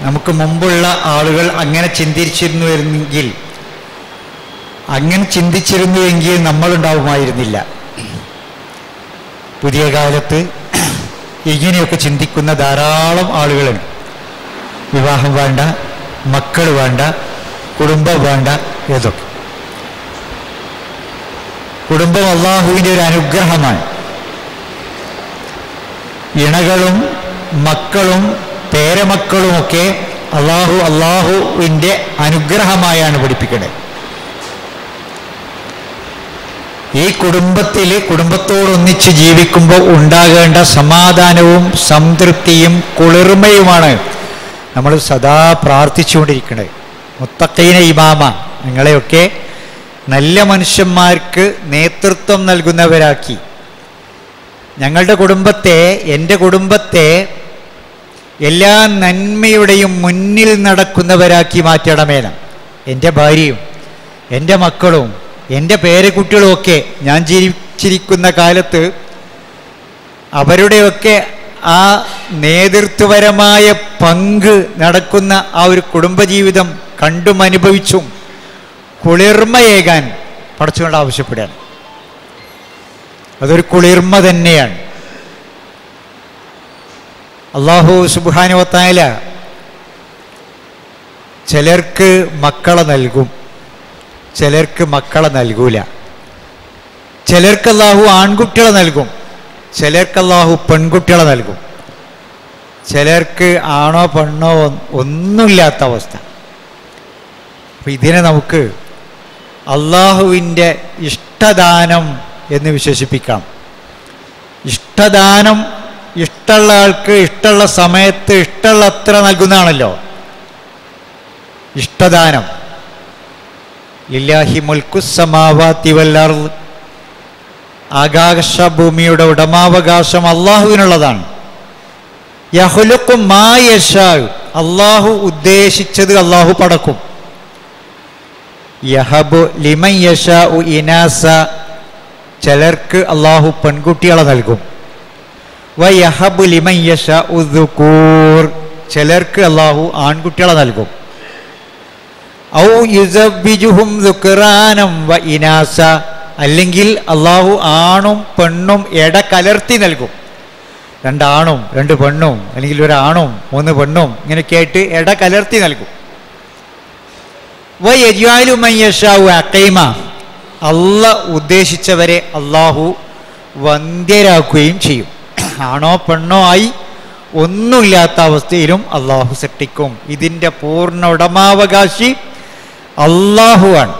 നമുക്ക് മുമ്പുള്ള ആളുകൾ അങ്ങനെ ചിന്തിച്ചിരുന്നുവെങ്കിൽ നമ്മളുണ്ടാവുമായിരുന്നില്ല. പുതിയ കാലത്ത് ഇങ്ങനെയൊക്കെ ചിന്തിക്കുന്ന ധാരാളം ആളുകളുണ്ട്. വിവാഹം വേണ്ട, മക്കൾ വേണ്ട, കുടുംബം വേണ്ട, ഏതൊക്കെ. കുടുംബം അള്ളാഹുവിൻ്റെ ഒരു അനുഗ്രഹമാണ്. ഇണകളും മക്കളും പേരമക്കളുമൊക്കെ അള്ളാഹുവിൻ്റെ അനുഗ്രഹമായാണ് പഠിപ്പിക്കുന്നത്. ഈ കുടുംബത്തോടൊന്നിച്ച് ജീവിക്കുമ്പോൾ ഉണ്ടാകേണ്ട സമാധാനവും സംതൃപ്തിയും കുളിർമയുമാണ് നമ്മൾ സദാ പ്രാർത്ഥിച്ചുകൊണ്ടിരിക്കുന്നത്. മുത്തഖീന ഇമാമ, നിങ്ങളെയൊക്കെ നല്ല മനുഷ്യന്മാർക്ക് നേതൃത്വം നൽകുന്നവരാക്കി, ഞങ്ങളുടെ കുടുംബത്തെ, എൻ്റെ കുടുംബത്തെ എല്ലാ നന്മയുടെയും മുന്നിൽ നടക്കുന്നവരാക്കി മാറ്റണമെന്ന്. എൻ്റെ ഭാര്യയും എൻ്റെ മക്കളും എൻ്റെ പേരക്കുട്ടികളുമൊക്കെ ഞാൻ ജീവിച്ചിരിക്കുന്ന കാലത്ത് അവരുടെയൊക്കെ ആ നേതൃത്വപരമായ പങ്ക് നടക്കുന്ന ആ ഒരു കുടുംബജീവിതം കണ്ടും അനുഭവിച്ചും കുളിർമയേകാൻ പടച്ചുകൊണ്ട് ആവശ്യപ്പെടുകയാണ്. അതൊരു കുളിർമ തന്നെയാണ്. അല്ലാഹു സുബ്ഹാനഹു വ തആല ചിലർക്ക് മക്കളെ നൽകും, ചിലർക്ക് മക്കളെ നൽകൂല. ചിലർക്ക് അല്ലാഹു ആൺകുട്ടികളെ നൽകും, ചിലർക്ക് അല്ലാഹു പെൺകുട്ടികളെ നൽകും. ചിലർക്ക് ആണോ പെണ്ണോ ഒന്നുമില്ലാത്ത അവസ്ഥ. അപ്പം ഇതിനെ നമുക്ക് അള്ളാഹുവിൻ്റെ ഇഷ്ടദാനം എന്ന് വിശേഷിപ്പിക്കാം. ഇഷ്ടദാനം ഇഷ്ടമുള്ള ആൾക്ക് ഇഷ്ടമുള്ള സമയത്ത് ഇഷ്ടമുള്ളത്ര നൽകുന്നതാണല്ലോ ഇഷ്ടദാനം. ലില്ലാഹി മുൽക്കുസ് സമാവാതി വൽ അർദ്, ആകാശഭൂമിയുടെ ഉടമാവകാശം അള്ളാഹുവിനുള്ളതാണ്. യഖ്ലുഖു മാ യശാ, അള്ളാഹു ഉദ്ദേശിച്ചത് അള്ളാഹു പടക്കും. യഹബു ലിമൻ യശാഉ ഇനാസ, ചിലർക്ക് അള്ളാഹു പെൺകുട്ടികളെ നൽകും. വയഹബു ലിമൻ യശാഉ ദുകൂർ, ചിലർക്ക് അള്ളാഹു ആൺകുട്ടികളെ നൽകും. ഔ യുസവ്വിജുഹും ദുക്റാനം വ ഇനാസ, അല്ലെങ്കിൽ അള്ളാഹു ആണും പെണ്ണും കലർത്തി നൽകും. രണ്ടാണും രണ്ട് പെണ്ണും, അല്ലെങ്കിൽ ഒരാണും മൂന്ന് പെണ്ണും, ഇങ്ങനെയൊക്കെ ആയിട്ട് കലർത്തി നൽകും. വയജ്അലു മൻ യശാഉ അഖീമ, അള്ളാഹ് ഉദ്ദേശിച്ചവരെ അള്ളാഹു വന്ധ്യരാക്കുകയും ചെയ്യും. ആണോ പെണ്ണോ ആയി ഒന്നുമില്ലാത്ത അവസ്ഥയിലും അള്ളാഹു സൃഷ്ടിക്കും. ഇതിൻ്റെ പൂർണ്ണ ഉടമാവകാശി അള്ളാഹുവാണ്.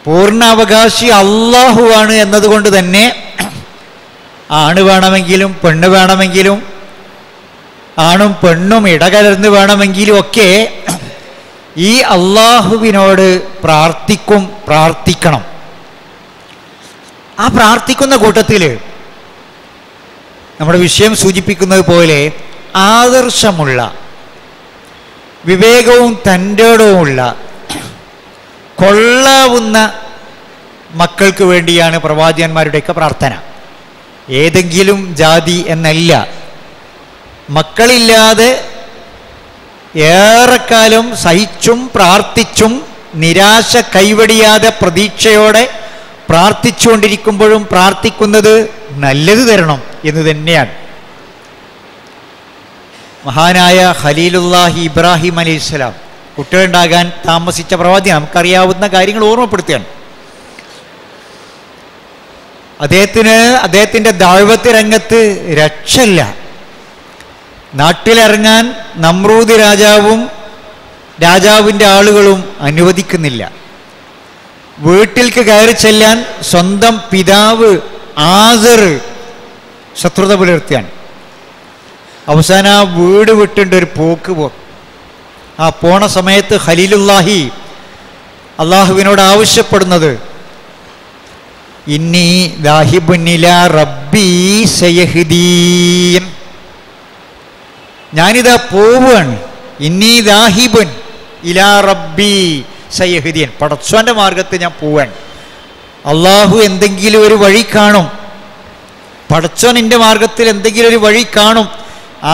പൂർണ്ണാവകാശി അള്ളാഹുവാണ് എന്നതുകൊണ്ട് തന്നെ ആണ് വേണമെങ്കിലും പെണ്ണ് വേണമെങ്കിലും ആണും പെണ്ണും ഇടകലർന്ന് വേണമെങ്കിലും ഒക്കെ ഈ അള്ളാഹുവിനോട് പ്രാർത്ഥിക്കണം. ആ പ്രാർത്ഥിക്കുന്ന കൂട്ടത്തിൽ നമ്മുടെ വിഷയം സൂചിപ്പിക്കുന്നത് പോലെ ആദർശമുള്ള, വിവേകവും തൻ്റെടവുമുള്ള, കൊള്ളാവുന്ന മക്കൾക്ക് വേണ്ടിയാണ് പ്രവാചകന്മാരുടെയൊക്കെ പ്രാർത്ഥന. ഏതെങ്കിലും ജാതി എന്നല്ല. മക്കളില്ലാതെ ഏറെക്കാലം സഹിച്ചും പ്രാർത്ഥിച്ചും നിരാശ കൈവടിയാതെ പ്രതീക്ഷയോടെ പ്രാർത്ഥിച്ചുകൊണ്ടിരിക്കുമ്പോഴും പ്രാർത്ഥിക്കുന്നത് നല്ലത് തരണം എന്ന് തന്നെയാണ്. മഹാനായ ഖലീലുല്ലാഹി ഇബ്രാഹിം അലൈഹിസ്സലാം കുട്ടികളുണ്ടാകാൻ താമസിച്ച പ്രവാചകൻ, നമുക്കറിയാവുന്ന കാര്യങ്ങൾ ഓർമ്മപ്പെടുത്തുകയാണ്. അദ്ദേഹത്തിൻ്റെ ദഅവത്ത് രംഗത്ത് രക്ഷയില്ല. നാട്ടിലിറങ്ങാൻ നമ്രൂദ് രാജാവിൻ്റെ ആളുകളും അനുവദിക്കുന്നില്ല. വീട്ടിലേക്ക് കയറി ചെല്ലാൻ സ്വന്തം പിതാവ് ആസർ ശത്രുത പുലർത്തിയാണ്. അവസാനം ആ വീട് വിട്ടിട്ട് ഒരു പോക്ക് ആ പോണ സമയത്ത് ഖലീലുല്ലാഹി അള്ളാഹുവിനോട് ആവശ്യപ്പെടുന്നത്, ഇന്നി ദാഹിബുൻ ഇലാ റബ്ബി സയഹ്ദീൻ, ഞാനിതാ പോവുകയാണ്. ഇന്നി ദാഹിബുൻ ഇലാ റബ്ബി സയഹ്ദീൻ, പടച്ചോൻ്റെ മാർഗത്ത് ഞാൻ പോവാണ്. അള്ളാഹു എന്തെങ്കിലും ഒരു വഴി കാണും, പടച്ചോൻ എൻ്റെ മാർഗത്തിൽ എന്തെങ്കിലും ഒരു വഴി കാണും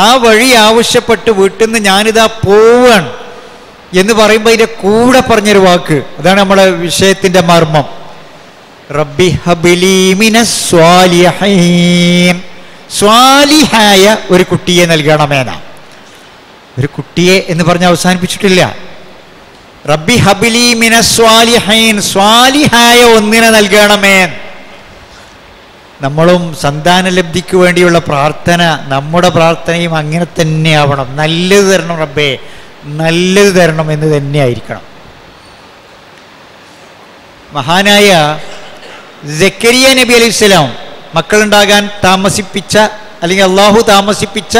ആ വഴി ആവശ്യപ്പെട്ട് വീട്ടിൽ നിന്ന് ഞാനിതാ പോവാണ് എന്ന് പറയുമ്പോൾ അതിൻ്റെ കൂടെ പറഞ്ഞൊരു വാക്ക്, അതാണ് നമ്മുടെ വിഷയത്തിൻ്റെ മർമ്മം. റബ്ബി ഹബ്ലി മിനസ് സ്വാലിഹീൻ, സ്വാലിഹായ ഒരു കുട്ടിയെ നൽകണമെന്നാ. ഒരു കുട്ടിയെ എന്ന് പറഞ്ഞ് അവസാനിപ്പിച്ചിട്ടില്ല. റബ്ബി ഹബ്ലി മിനസ് സ്വാലിഹീൻ, സ്വാലിഹായ ഒന്നിനെ നൽകണമേ. നമ്മളും സന്താനലബ്ധിക്ക് വേണ്ടിയുള്ള പ്രാർത്ഥന, നമ്മുടെ പ്രാർത്ഥനയും അങ്ങനെ തന്നെ ആവണം. നല്ലത് തരണം റബ്ബേ, നല്ലത് തരണം എന്ന് തന്നെ ആയിരിക്കണം. മഹാനായ സക്കരിയ നബി അലൈഹിസ്സലാം മക്കളുണ്ടാകാൻ താമസിപ്പിച്ച, അല്ലെങ്കിൽ അള്ളാഹു താമസിപ്പിച്ച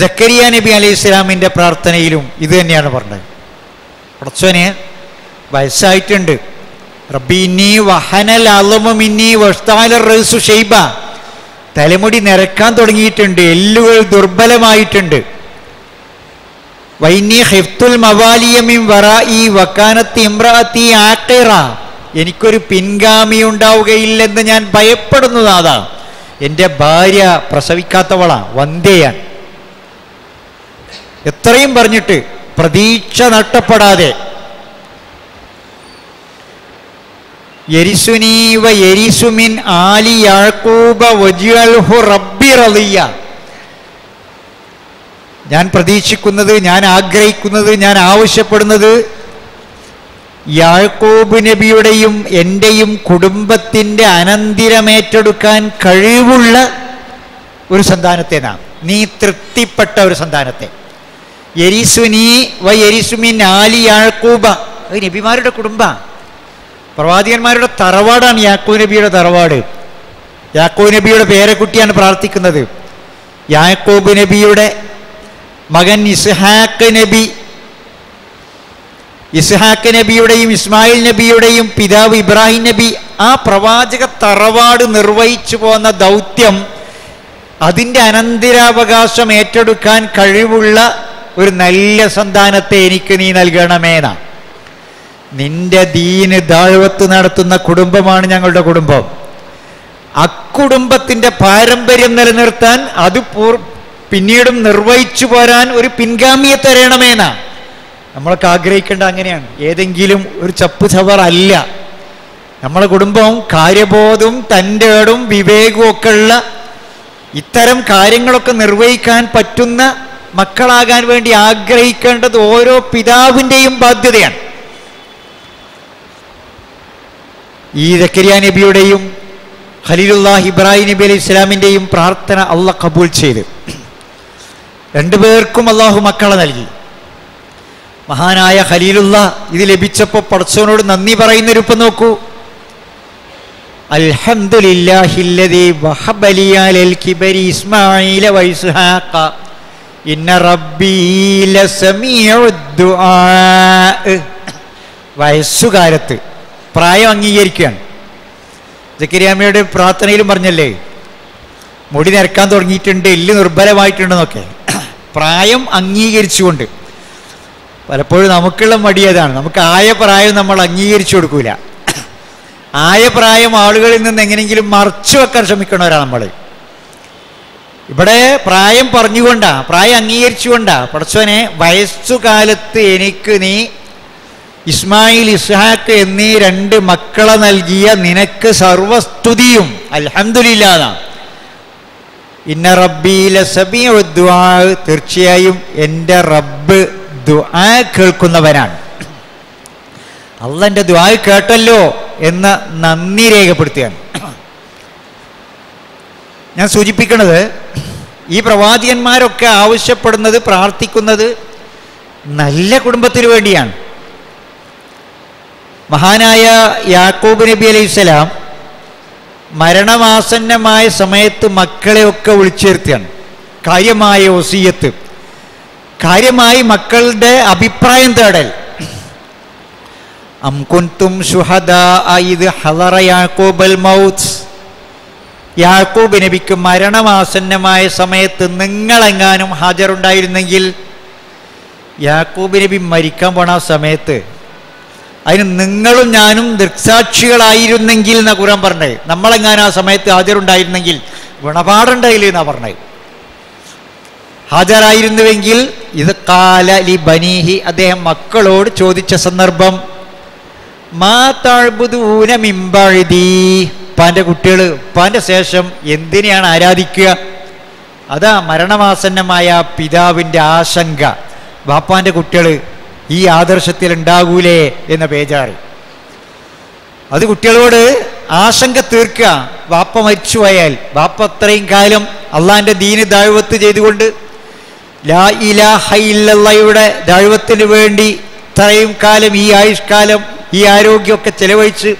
സക്കരിയ നബി അലൈഹിസ്സലാമിൻ്റെ പ്രാർത്ഥനയിലും ഇത് തന്നെയാണ് പറഞ്ഞത്. പടച്ചോന് വയസ്സായിട്ടുണ്ട്, റബ്ബീനി വഹനൽ അളമു മിന്നി വഷ്താല റഅ്സു ശൈബ, തലമുടി നിരക്കാൻ തുടങ്ങിയിട്ടുണ്ട്, എല്ലുകൾ ദുർബലമായിട്ടുണ്ട്. വൈനി ഖിഫ്തുൽ മവാലിയ മിൻ വറാഇ വകാനത്തി ഇംറഅതി ആഖിറ, എനിക്കൊരു പിൻഗാമി ഉണ്ടാവുകയില്ലെന്ന് ഞാൻ ഭയപ്പെടുന്നതാ. എൻ്റെ ഭാര്യ പ്രസവിക്കാത്തവളാ, വന്ധ്യയാണ്. എത്രയും പറഞ്ഞിട്ട് പ്രതീക്ഷ നഷ്ടപ്പെടാതെ യരിസുനീ വ യരിസുമിൻ ആലി യാക്കൂബ വജ്അൽഹു റബ്ബി റളിയ, ഞാൻ പ്രതീക്ഷിക്കുന്നത്, ഞാൻ ആഗ്രഹിക്കുന്നത്, ഞാൻ ആവശ്യപ്പെടുന്നത് യാക്കൂബ് നബിയുടെയും എൻ്റെയും കുടുംബത്തിൻ്റെ അനന്തരമേറ്റെടുക്കാൻ കഴിവുള്ള ഒരു സന്താനത്തെനാ, നീ തൃപ്തിപ്പെട്ട ഒരു സന്താനത്തെ. യരിസുനീ വ യരിസുമിൻ ആലി യാക്കൂബ, അത് നബിമാരുടെ കുടുംബ, പ്രവാചകന്മാരുടെ തറവാടാണ് യാക്കൂബ് നബിയുടെ തറവാട്. യാക്കൂബ് നബിയുടെ പേരക്കുട്ടിയാണ് പ്രാർത്ഥിക്കുന്നത്. യാക്കൂബ് നബിയുടെ മകൻ ഇസ്ഹാഖ് നബി, ഇസ്ഹാഖ് നബിയുടെയും ഇസ്മായിൽ നബിയുടെയും പിതാവ് ഇബ്രാഹിം നബി, ആ പ്രവാചക തറവാട് നിർവഹിച്ചു പോന്ന ദൗത്യം, അതിൻ്റെ അനന്തരാവകാശം ഏറ്റെടുക്കാൻ കഴിവുള്ള ഒരു നല്ല സന്താനത്തെ എനിക്ക് നീ നൽകണമേനാ. നിന്റെ ദീന് ദഅവത്ത് നടത്തുന്ന കുടുംബമാണ് ഞങ്ങളുടെ കുടുംബം. അക്കുടുംബത്തിൻ്റെ പാരമ്പര്യം നിലനിർത്താൻ, അത് പിന്നീടും നിർവഹിച്ചു പോരാൻ ഒരു പിൻഗാമിയെ തരണമേനാ നമ്മളൊക്കെ ആഗ്രഹിക്കേണ്ട. അങ്ങനെയാണ്, ഏതെങ്കിലും ഒരു ചപ്പു ചവർ അല്ല. നമ്മളെ കുടുംബം കാര്യബോധവും തൻ്റെ ഏടും വിവേകവും ഒക്കെ ഉള്ള, ഇത്തരം കാര്യങ്ങളൊക്കെ നിർവഹിക്കാൻ പറ്റുന്ന മക്കളാകാൻ വേണ്ടി ആഗ്രഹിക്കേണ്ടത് ഓരോ പിതാവിൻ്റെയും ബാധ്യതയാണ്. ഈ സക്കരിയ നബിയുടെയും ഖലീലുല്ലാഹ് ഇബ്രാഹിം നബി അലൈഹി ഇസ്ലാമിൻ്റെയും പ്രാർത്ഥന അള്ളാഹ് കബൂൽ ചെയ്ത് രണ്ടുപേർക്കും അള്ളാഹു മക്കളെ നൽകി. മഹാനായ ഖലീലുല്ലാഹ് ഇത് ലഭിച്ചപ്പോൾ പടച്ചവനോട് നന്ദി പറയുന്ന രൂപം നോക്കൂ. അൽഹംദുലില്ലാഹില്ലദീ വഹബ ലി അലൽ കിബരി ഇസ്മാഈല വ ഇസ്ഹാഖ ഇന്ന റബ്ബീ ലസമീഉദ് ദുആ. വയസ്സുകാലത്ത് പ്രായം അംഗീകരിക്കുകയാണ്. സക്കരിയാമ്മയുടെ പ്രാർത്ഥനയിലും പറഞ്ഞല്ലേ, മുടി നിരക്കാൻ തുടങ്ങിയിട്ടുണ്ട്, എല്ല് നിർബലമായിട്ടുണ്ടെന്നൊക്കെ. പ്രായം അംഗീകരിച്ചുകൊണ്ട്, പലപ്പോഴും നമുക്കുള്ള മടി അതാണ്, നമുക്ക് ആയ പ്രായം നമ്മൾ അംഗീകരിച്ചു കൊടുക്കൂല. ആയ പ്രായം ആളുകളിൽ നിന്ന് എങ്ങനെയെങ്കിലും മറച്ചു വെക്കാൻ ശ്രമിക്കണവരാണ് നമ്മൾ. ഇവിടെ പ്രായം പറഞ്ഞുകൊണ്ടാ, പ്രായം അംഗീകരിച്ചുകൊണ്ടാ പടച്ചോനെ വയസ്സുകാലത്ത് എനിക്ക് നീ ഇസ്മായിൽ ഇസ്ഹാഖ് എന്നീ രണ്ട് മക്കളെ നൽകിയ നിനക്ക് സർവസ്തുതിയും അൽഹംദുലില്ലാഹ്. ഇന്ന റബ്ബീ ലസമീഉദ് ദുആ, തീർച്ചയായും എൻ്റെ റബ്ബ് ദുആ കേൾക്കുന്നവനാണ്. അള്ളാഹ് എൻ്റെ ദുആ കേട്ടല്ലോ എന്ന നന്ദി രേഖപ്പെടുത്തുകയാണ്. ഞാൻ സൂചിപ്പിക്കുന്നത്, ഈ പ്രവാചകന്മാരൊക്കെ ആവശ്യപ്പെടുന്നത്, പ്രാർത്ഥിക്കുന്നത് നല്ല കുടുംബത്തിന് വേണ്ടിയാണ്. മഹാനായ യാക്കൂബ് നബി അലൈഹിസ്സലാം മരണമാസന്നമായ സമയത്ത് മക്കളെയൊക്കെ വിളിച്ചേർത്തിയാണ്. കാര്യമായ വസിയത്ത്, കാര്യമായി മക്കളുടെ അഭിപ്രായം തേടൽ. അം കുൻതും ശുഹദാ ഇദ് ഹളറ യാക്കൂബൽ മൗത്ത്, യാക്കൂബ് നബിക്ക് മരണമാസന്നമായ സമയത്ത് നിങ്ങളെങ്ങാനും ഹാജറുണ്ടായിരുന്നെങ്കിൽ, യാക്കൂബ് നബി മരിക്കാൻ പോണ ആ സമയത്ത് അതിന് നിങ്ങളും ഞാനും ദൃക്സാക്ഷികളായിരുന്നെങ്കിൽ എന്നാ ഖുർആൻ പറഞ്ഞത്. നമ്മളെങ്ങാനും ആ സമയത്ത് ഹാജറുണ്ടായിരുന്നെങ്കിൽ ഗുണപാടുണ്ടായില്ല എന്നാ പറഞ്ഞത്. ഹാജരായിരുന്നുവെങ്കിൽ ഇത് കാല ലി ബനീഹി, അദ്ദേഹം മക്കളോട് ചോദിച്ച സന്ദർഭം, മാ തഅ്ബുദൂന മിൻ ബഅദി, ഉപ്പാന്റെ കുട്ടികൾ ഉപ്പാന്റെ ശേഷം എന്തിനെയാണ് ആരാധിക്കുക? അതാ മരണമാസന്നമായ പിതാവിൻ്റെ ആശങ്ക, ബാപ്പാന്റെ കുട്ടികൾ ഈ ആദർശത്തിൽ ഉണ്ടാകൂലേ എന്ന ബേജാറ്. അത് കുട്ടികളോട് ആശങ്ക തീർക്കുക. ബാപ്പ മരിച്ചുപോയാൽ, ബാപ്പ അത്രയും കാലം അള്ളാഹിൻ്റെ ദീന് ദഅവത്ത് ചെയ്തുകൊണ്ട് ലാ ഇലാഹ ഇല്ലല്ലാഹയുടെ ദഅവത്തിന് വേണ്ടി ഇത്രയും കാലം, ഈ ആയുഷ്കാലം, ഈ ആരോഗ്യമൊക്കെ ചെലവഴിച്ച്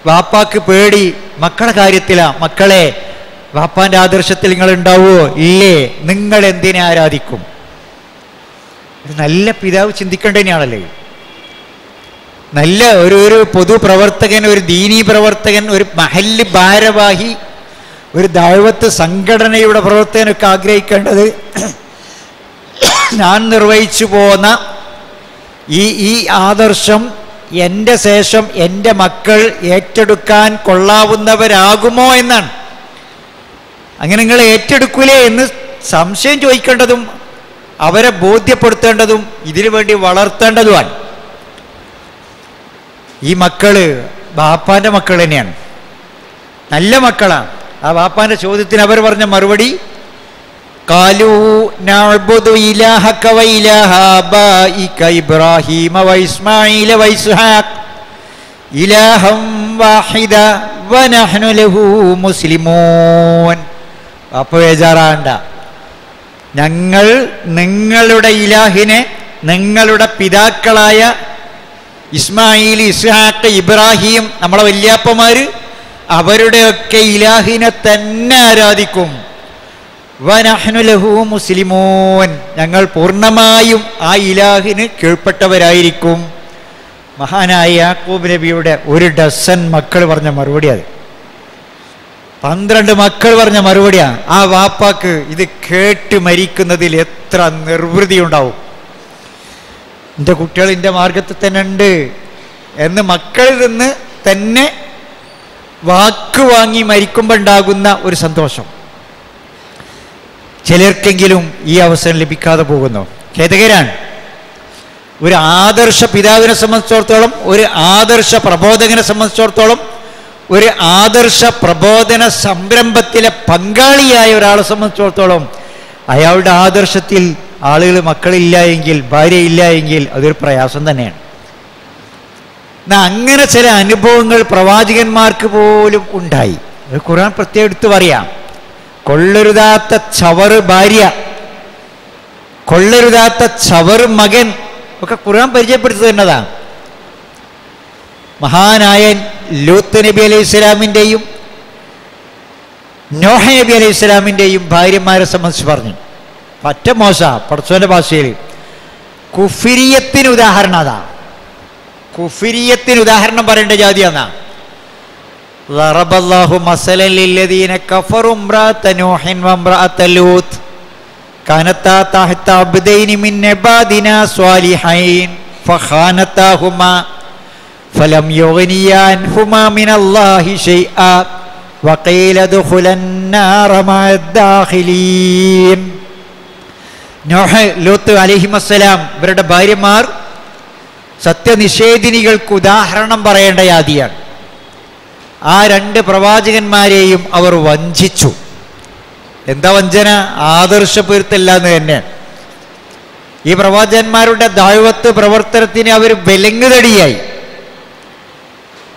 ബാപ്പാക്ക് പേടി മക്കളുടെ കാര്യത്തിലാണ്. മക്കളെ, ബാപ്പാന്റെ ആദർശത്തിൽ നിങ്ങൾ ഉണ്ടാവുമോ? ഇല്ലേ, നിങ്ങൾ എന്തിനെ ആരാധിക്കും? ഒരു നല്ല പിതാവ് ചിന്തിക്കേണ്ടതിനാണല്ലേ. നല്ല ഒരു പൊതുപ്രവർത്തകൻ, ഒരു ദീനീ പ്രവർത്തകൻ, ഒരു മഹല്ല് ഭാരവാഹി, ഒരു ദഅവത്ത് സംഘടനയുടെ പ്രവർത്തകനൊക്കെ ആഗ്രഹിക്കേണ്ടത് ഞാൻ നിർവഹിച്ചു പോന്ന ഈ ആദർശം എൻ്റെ ശേഷം എൻ്റെ മക്കൾ ഏറ്റെടുക്കാൻ കൊള്ളാവുന്നവരാകുമോ എന്നാണ്. അങ്ങനെ നിങ്ങൾ ഏറ്റെടുക്കൂലേ എന്ന് സംശയം ചോദിക്കേണ്ടതും അവരെ ബോധ്യപ്പെടുത്തേണ്ടതും ഇതിനു വേണ്ടി വളർത്തേണ്ടതുമാണ്. ഈ മക്കള് ബാപ്പാന്റെ മക്കൾ തന്നെയാണ്, നല്ല മക്കളാണ്. ആ ബാപ്പാന്റെ ചോദ്യത്തിന് അവർ പറഞ്ഞ മറുപടി, ഖാലൂ നഅ്ബുദു ഇലാഹക വ ഇലാഹ ആബാഇക ഇബ്രാഹീമ വ ഇസ്മാഈല വ ഇസ്ഹാഖ് ഇലാഹം വാഹിദ വ നഹ്നു ലഹു മുസ്ലിമൂൻ. ബാപ്പ ബേജാറാണ്ട, ഞങ്ങൾ നിങ്ങളുടെ ഇലാഹിനെ, നിങ്ങളുടെ പിതാക്കളായ ഇസ്മായിൽ, ഇസ്ഹാഖ്, ഇബ്രാഹിം, നമ്മളെ വല്യാപ്പമാര്, അവരുടെയൊക്കെ ഇലാഹിനെ തന്നെ ആരാധിക്കും. വനഹ്നു ലഹു മുസ്ലിമൂൻ, ഞങ്ങൾ പൂർണ്ണമായും ആ ഇലാഹിന് കീഴ്പ്പെട്ടവരായിരിക്കും. മഹാനായ യാക്കൂബ് നബിയുടെ 1 ഡസൻ മക്കൾ പറഞ്ഞ മറുപടി, അത് 12 മക്കൾ പറഞ്ഞ മറുപടിയാണ്. ആ വാപ്പാക്ക് ഇത് കേട്ട് മരിക്കുന്നതിൽ എത്ര നിർവൃതി ഉണ്ടാവും. എൻ്റെ കുട്ടികൾ എൻ്റെ മാർഗത്തിൽ തന്നെ ഉണ്ട് എന്ന് മക്കളിൽ നിന്ന് തന്നെ വാക്ക് വാങ്ങി മരിക്കുമ്പോൾ ഉണ്ടാകുന്ന ഒരു സന്തോഷം ചിലർക്കെങ്കിലും ഈ അവസരം ലഭിക്കാതെ പോകുന്നു. ഖേദകരാണ്. ഒരു ആദർശ പിതാവിനെ സംബന്ധിച്ചിടത്തോളം, ഒരു ആദർശ പ്രബോധകനെ സംബന്ധിച്ചിടത്തോളം, ഒരു ആദർശ പ്രബോധന സംരംഭത്തിലെ പങ്കാളിയായ ഒരാളെ സംബന്ധിച്ചിടത്തോളം അയാളുടെ ആദർശത്തിൽ ആളുകൾ, മക്കളില്ല എങ്കിൽ, ഭാര്യയില്ല എങ്കിൽ അതൊരു പ്രയാസം തന്നെയാണ്. അങ്ങനെ ചില അനുഭവങ്ങൾ പ്രവാചകന്മാർക്ക് പോലും ഉണ്ടായി. ഖുർആൻ പ്രത്യേകം എടുത്ത് പറയാം. കൊള്ളരുതാത്ത ചവറ് ഭാര്യ, കൊള്ളരുതാത്ത ചവറ് മകൻ ഒക്കെ ഖുർആൻ പരിചയപ്പെടുത്തി തന്നതാണ്. മഹാനായ ലൂത്ത് നബി അലൈഹി സ്വലാമിൻ്റെയും നോഹ നബി അലൈഹി സ്വലാമിൻ്റെയും ഭാര്യമാരെ സംബന്ധിച്ച് പറഞ്ഞു. പറ്റ മോശ, പടച്ചോന്റെ ഭാഷയിൽ കുഫിരിയത്തിന് ഉദാഹരണം അതാ. കുഫിരിയത്തിന് ഉദാഹരണം പറയേണ്ട ജാതിയാന്നാ. ളറബല്ലാഹു മസലൻ ലില്ലദീന കഫറു ഇംറഅത നൂഹിൻ വഇംറഅത ലൂത്ത് കാനത്താ തഹ്ത അബ്ദൈനി മിൻ ഇബാദിനാ സ്വാലിഹൈൻ ഫഖാനതാഹുമാ ഫലം യുഗ്നിയാ അൻഹുമാ മിനല്ലാഹി ശൈആ വഖീല ദുഖുലൻ നാറ മഅദ്ദാഖിലീൻ. നോഹ്, ലൂത്ത് അലൈഹിസ്സലാം ഇവരുടെ ഭാര്യമാർ സത്യനിഷേധിനികൾക്ക് ഉദാഹരണം പറയേണ്ട ജാതിയാണ്. ആ 2 പ്രവാചകന്മാരെയും അവർ വഞ്ചിച്ചു. എന്താ വഞ്ചന? ആദർശപൊരുത്തല്ല എന്ന് തന്നെ. ഈ പ്രവാചകന്മാരുടെ ദഅവത്ത് പ്രവർത്തനത്തിന് അവർ വിലങ്ങുതടിയായി.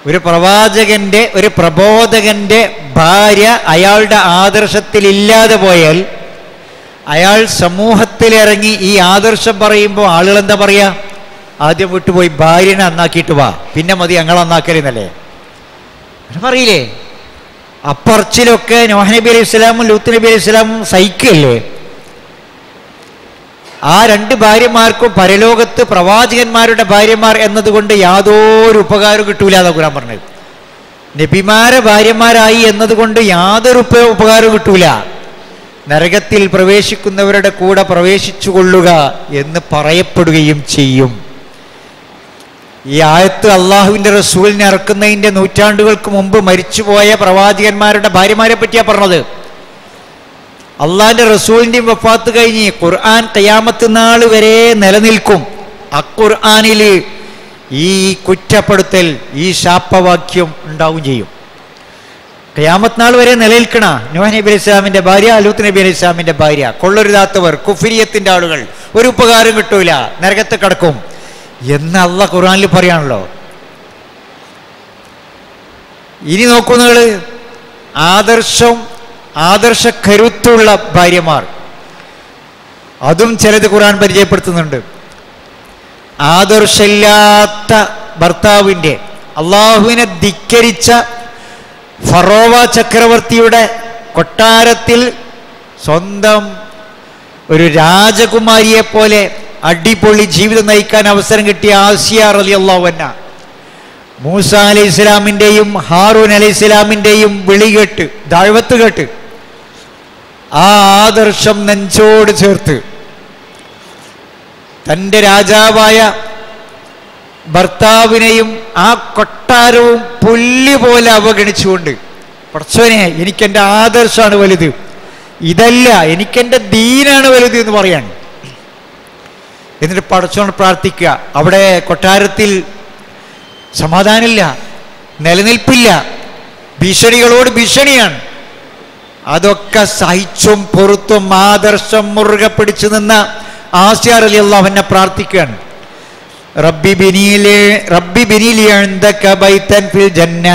ഒരു പ്രവാചകന്റെ, ഒരു പ്രബോധകന്റെ ഭാര്യ അയാളുടെ ആദർശത്തിൽ ഇല്ലാതെ പോയാൽ അയാൾ സമൂഹത്തിലിറങ്ങി ഈ ആദർശം പറയുമ്പോൾ ആളുകൾ എന്താ പറയാ? ആദ്യം വിട്ടുപോയി ഭാര്യനെ നന്നാക്കിയിട്ട് വാ, പിന്നെ മതി ഞങ്ങൾ നന്നാക്കലെന്നല്ലേ പറയില്ലേ? അപ്പറച്ചിലൊക്കെ നോഹ നബി അലൈഹി സ്വലാമും ലൂത്ത് നബി അലൈഹി സ്വലാമും സഹിക്കല്ലേ? ആ 2 ഭാര്യമാർക്കും പരലോകത്ത് പ്രവാചകന്മാരുടെ ഭാര്യമാർ എന്നതുകൊണ്ട് യാതൊരു ഉപകാരവും കിട്ടൂല എന്നാ ഖുർആൻ പറഞ്ഞത്. നബിമാരെ ഭാര്യമാരായി എന്നതുകൊണ്ട് യാതൊരു ഉപകാരവും കിട്ടൂല. നരകത്തിൽ പ്രവേശിക്കുന്നവരുടെ കൂടെ പ്രവേശിച്ചു കൊള്ളുക എന്ന് പറയപ്പെടുകയും ചെയ്യും. ഈ ആയത്ത് അള്ളാഹുവിൻ്റെ റസൂലിനെ ഇറക്കുന്നതിൻ്റെ നൂറ്റാണ്ടുകൾക്ക് മുമ്പ് മരിച്ചുപോയ പ്രവാചകന്മാരുടെ ഭാര്യമാരെ പറ്റിയാണ് പറഞ്ഞത്. അള്ളാഹിൻ്റെ റസൂലിൻ്റെയും വഫാത്ത് കഴിഞ്ഞ് ഖുർആൻ ഖിയാമത്ത് നാൾ വരെ നിലനിൽക്കും. ഖുർആനിൽ ഈ കുറ്റപ്പെടുത്തൽ, ഈ ശാപവാക്യം ഉണ്ടാവുകയും ചെയ്യും. ഖിയാമത്ത് നാൾ വരെ നിലനിൽക്കണ നൂഹ് നബി അലൈഹി ഇസ്ലാമിൻ്റെ ഭാര്യ, ലൂത്ത് നബി അലൈഹി ഇസ്ലാമിൻ്റെ ഭാര്യ, കൊള്ളരുതാത്തവർ, കുഫ്രിയത്തിൻ്റെ ആളുകൾ, ഒരു ഉപകാരം കിട്ടൂല, നരകത്ത് കിടക്കും എന്ന് അള്ളാഹ് ഖുർആനിൽ പറയാണല്ലോ. ഇനി നോക്കൂ നിങ്ങൾ, ആദർശ കരുത്തുള്ള ഭാര്യമാർ, അതും ചിലത് ഖുർആൻ പരിചയപ്പെടുത്തുന്നുണ്ട്. ആദർശമില്ലാത്ത ഭർത്താവിൻ്റെ, അള്ളാഹുവിനെ ധിക്കരിച്ച ഫറോവ ചക്രവർത്തിയുടെ കൊട്ടാരത്തിൽ സ്വന്തം ഒരു രാജകുമാരിയെ പോലെ അടിപൊളി ജീവിതം നയിക്കാൻ അവസരം കിട്ടിയ ആസിയ റളിയല്ലാഹു അൻഹ, മൂസ അലൈഹി ഇസ്ലാമിൻ്റെയും ഹാറൂൻ അലൈഹി ഇസ്ലാമിൻ്റെയും വിളി കേട്ട്, ദഅവത്ത് കേട്ട് ആ ആദർശം നെഞ്ചോട് ചേർത്ത് തൻ്റെ രാജാവായ ഭർത്താവിനെയും ആ കൊട്ടാരവും പുല്ല് പോലെ അവഗണിച്ചുകൊണ്ട്, പടച്ചോനെ എനിക്കെൻ്റെ ആദർശമാണ് വലുത്, ഇതല്ല എനിക്കെൻ്റെ ദീനാണ് വലുത് എന്ന് പറയാണ്. എന്നിട്ട് പടച്ചോനെ പ്രാർത്ഥിക്കുക. അവിടെ കൊട്ടാരത്തിൽ സമാധാനമില്ല, നിലനിൽപ്പില്ല, ഭീഷണികളോട് ഭീഷണിയാണ്. അതൊക്കെ സഹിച്ചും പൊറുത്തും ആദർശം മുറുകെ പിടിച്ചു നിന്ന ആസിയ റളിയല്ലാഹു അൻഹ പ്രാർത്ഥിക്കുകയാണ്. റബ്ബി ബിനി ലി ഇൻദക ബൈതൻ ഫിൽ ജന്ന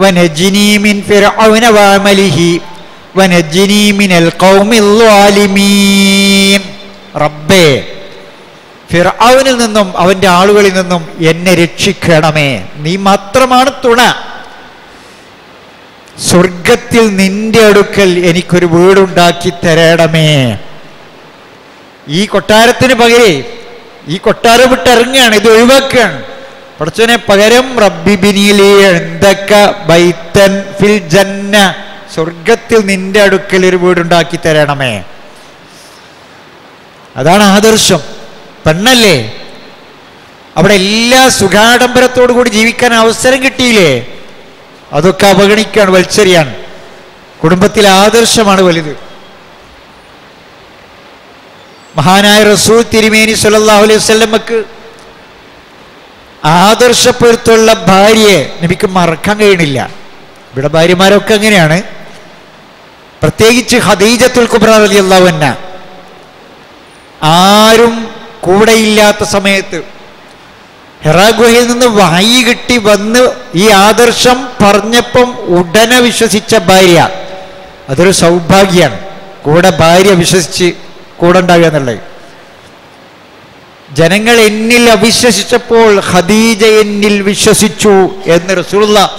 വനജ്നി മിൻ ഫിർഔന വഅമലിഹി വനജ്നി മിനൽ ഖൗമിൽ ളാലിമീൻ. റബ്ബേ, ഫിർഔനിൽ നിന്നും അവൻ്റെ ആളുകളിൽ നിന്നും എന്നെ രക്ഷിക്കണമേ, നീ മാത്രമാണ് തുണ. സ്വർഗത്തിൽ നിന്റെ അടുക്കൽ എനിക്കൊരു വീടുണ്ടാക്കി തരണമേ. ഈ കൊട്ടാരത്തിന് പകരേ ഈ കൊട്ടാരം വിട്ടിറങ്ങുകയാണ്, ഇത് ഒഴിവാക്കുകയാണ്. പടച്ചോനെ പകരം റബ്ബി ബിനി ലി ഇൻദക ബൈതൻ ഫിൽ ജന്ന, സ്വർഗത്തിൽ നിന്റെ അടുക്കൽ ഒരു വീടുണ്ടാക്കി തരണമേ. അതാണ് ആദർശം. പെണ്ണല്ലേ, അവിടെ എല്ലാ സുഖാഡംബരത്തോടു കൂടി ജീവിക്കാൻ അവസരം കിട്ടിയില്ലേ, അതൊക്കെ അവഗണിക്കുകയാണ്, വലിച്ചെറിയാണ്. കുടുംബത്തിലെ ആദർശമാണ് വലുത്. മഹാനായ റസൂൽ തിരുമേനി സല്ലല്ലാഹു അലൈഹി വസല്ലമക്ക് ആദർശപ്പൊരുത്തുള്ള ഭാര്യയെ നബിക്ക് മറക്കാൻ കഴിയണില്ല. ഇവിടെ ഭാര്യമാരൊക്കെ അങ്ങനെയാണ്. പ്രത്യേകിച്ച് ഖദീജത്തുൽ കുബ്ര റളിയല്ലാഹു അൻഹ, ആരും കൂടെയില്ലാത്ത സമയത്ത് ഹിറാ ഗുഹയിൽ നിന്ന് വഹയി കിട്ടി വന്ന് ഈ ആദർശം പറഞ്ഞപ്പം ഉടനെ വിശ്വസിച്ച ഭാര്യ, അതൊരു സൗഭാഗ്യമാണ്. കൂടെ ഭാര്യ വിശ്വസിച്ച് കൂടെ ഉണ്ടാവുക എന്നുള്ളത്. ജനങ്ങൾ എന്നിൽ അവിശ്വസിച്ചപ്പോൾ ഖദീജ എന്നിൽ വിശ്വസിച്ചു എന്ന് റസൂലുള്ളാഹി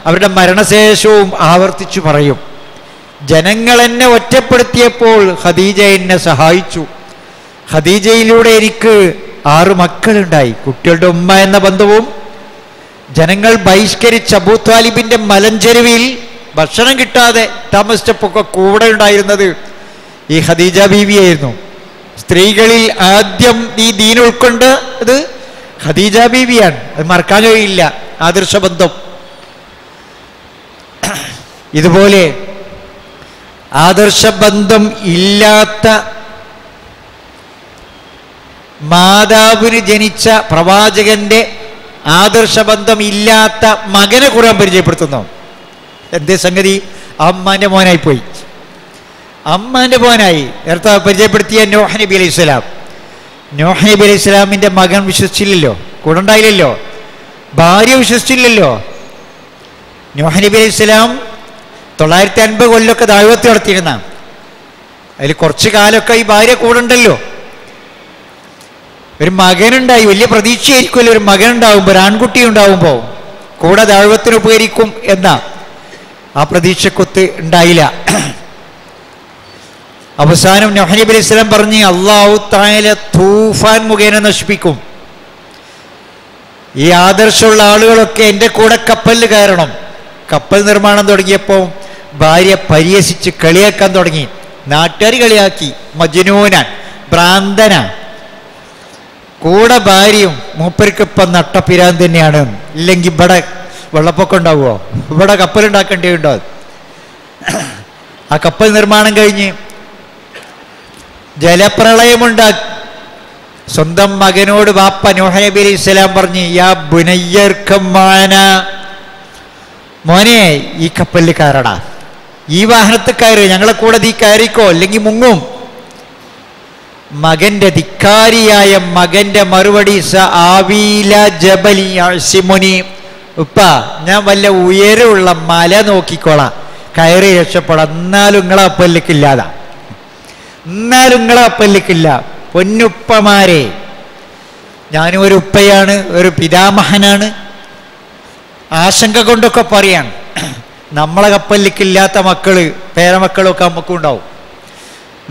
അവരുടെ മരണശേഷവും ആവർത്തിച്ചു പറയും. ജനങ്ങൾ എന്നെ ഒറ്റപ്പെടുത്തിയപ്പോൾ ഖദീജ എന്നെ സഹായിച്ചു. ഖദീജയിലൂടെ എനിക്ക് 6 മക്കളുണ്ടായി. കുട്ടികളുടെ ഉമ്മ എന്ന ബന്ധവും, ജനങ്ങൾ ബഹിഷ്കരിച്ച അബൂ ത്വാലിബിന്റെ മലഞ്ചെരുവിൽ ഭക്ഷണം കിട്ടാതെ താമസിച്ചപ്പോൾ കൂടെ ഉണ്ടായിരുന്നത് ഈ ഖദീജ ബീവിയായിരുന്നു. സ്ത്രീകളിൽ ആദ്യം ഈ ദീൻ ഉൾക്കൊണ്ടത് ഖദീജ ബീവിയാണ്. അത് മറക്കാൻ കഴിയില്ല ആദർശബന്ധം. ഇതുപോലെ ആദർശബന്ധം ഇല്ലാത്ത, മാതാവിന് ജനിച്ച പ്രവാചകന്റെ ആദർശബന്ധം ഇല്ലാത്ത മകനെ ഖുർആൻ പരിചയപ്പെടുത്തുന്നു. എന്തേ സംഗതി? അമ്മാന്റെ മോനായി പോയി. അമ്മാന്റെ മോനായി. നേരത്തെ പരിചയപ്പെടുത്തിയ നൂഹ് നബി അലൈഹി സ്വലാം, നൂഹ് നബി അലൈഹി സ്വലാമിന്റെ മകൻ വിശ്വസിച്ചില്ലല്ലോ, കൂടെ ഉണ്ടായില്ലല്ലോ, ഭാര്യ വിശ്വസിച്ചില്ലല്ലോ. നൂഹ് നബി അലൈഹി സ്വലാം 950 കൊല്ലമൊക്കെ ദഅവത്ത് നടത്തിയിരുന്ന, അതിൽ കുറച്ച് കാലമൊക്കെ ഈ ഭാര്യ കൂടെ ഉണ്ടല്ലോ. ഒരു മകനുണ്ടായി, വലിയ പ്രതീക്ഷയായിരിക്കുമല്ലോ ഒരു മകനുണ്ടാവുമ്പോൾ, ഒരു ആൺകുട്ടി ഉണ്ടാവുമ്പോൾ കൂടെ ദഅവത്തിന് ഉപകരിക്കും എന്ന ആ പ്രതീക്ഷക്കൊത്ത് ഉണ്ടായില്ല. അവസാനം നൂഹ് നബി അലൈഹി സ്വലാം പറഞ്ഞ് അല്ലാഹു തആല തൂഫാൻ മുഖേന നശിപ്പിക്കും. ഈ ആദർശമുള്ള ആളുകളൊക്കെ എൻ്റെ കൂടെ കപ്പലിൽ കയറണം. കപ്പൽ നിർമ്മാണം തുടങ്ങിയപ്പോൾ ഭാര്യ പരിഹസിച്ച് കളിയാക്കാൻ തുടങ്ങി. നാട്ടുകാർ കളിയാക്കി, മജ്നൂനാൻ, ഭ്രാന്തനാ. കൂടെ ഭാര്യയും മൂപ്പർക്ക് ഇപ്പം നട്ടപ്പിരാൻ തന്നെയാണ്. ഇല്ലെങ്കിൽ ഇവിടെ വെള്ളപ്പൊക്കം ഉണ്ടാവുമോ, ഇവിടെ കപ്പലുണ്ടാക്കേണ്ടിയുണ്ടോ? ആ കപ്പൽ നിർമ്മാണം കഴിഞ്ഞ് ജലപ്രളയമുണ്ടാക്കി. സ്വന്തം മകനോട് ബാപ്പ നൂഹ് നബി അലൈഹി സ്വലാം പറഞ്ഞു, യാ ബുനയ്യർകം മാന, മോനെ ഈ കപ്പലിൽ കയറടാ, ഈ വാഹനത്തിൽ കയറി, ഞങ്ങളെ കൂടെ നീ കയറിക്കോ, അല്ലെങ്കിൽ മുങ്ങും. മകന്റെ ധിക്കാരിയായ മകന്റെ മറുപടി, സ ആവീല ജബലി യഅ്സിമുനി, ഉപ്പ ഞാൻ വല്ല ഉയരമുള്ള മല നോക്കിക്കോളാം, കയറി രക്ഷപ്പെടാം, എന്നാലും നിങ്ങളെ കപ്പലിലേക്കില്ലാത, എന്നാലും നിങ്ങളെ കപ്പലിലേക്കില്ല. പൊന്നുപ്പമാരെ, ഞാനും ഒരു ഉപ്പയാണ്, ഒരു പിതാമഹനാണ്. ആശങ്ക കൊണ്ടൊക്കെ പറയാൻ, നമ്മളെ കപ്പലിലേക്കില്ലാത്ത മക്കള് പേരമക്കളൊക്കെ നമുക്കും ഉണ്ടാവും.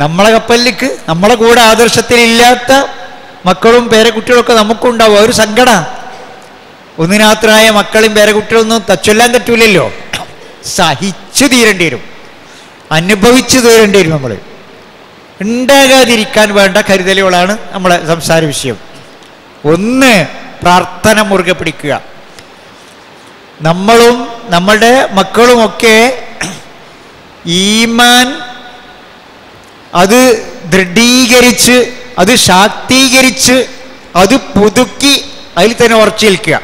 നമ്മളെ കപ്പലിലേക്ക് നമ്മളെ കൂടെ ആദർശത്തിലില്ലാത്ത മക്കളും പേരക്കുട്ടികളൊക്കെ നമുക്കും ഉണ്ടാവും. ഒരു സങ്കടം. ഒന്നിനാത്രായ മക്കളും പേരക്കുട്ടികളൊന്നും തച്ചൊല്ലാൻ പറ്റൂലല്ലോ. സഹിച്ചു തീരേണ്ടി വരും, അനുഭവിച്ചു തീരേണ്ടി വരും. നമ്മൾ ഉണ്ടാകാതിരിക്കാൻ വേണ്ട കരുതലുകളാണ് നമ്മളെ സംസാര വിഷയം. ഒന്ന്, പ്രാർത്ഥന മുറുകെ പിടിക്കുക. നമ്മളും നമ്മളുടെ മക്കളുമൊക്കെ ഈമാൻ അത് ദൃഢീകരിച്ച്, അത് ശാക്തീകരിച്ച്, അത് പുതുക്കി അതിൽ തന്നെ ഉറച്ചു നിൽക്കുക,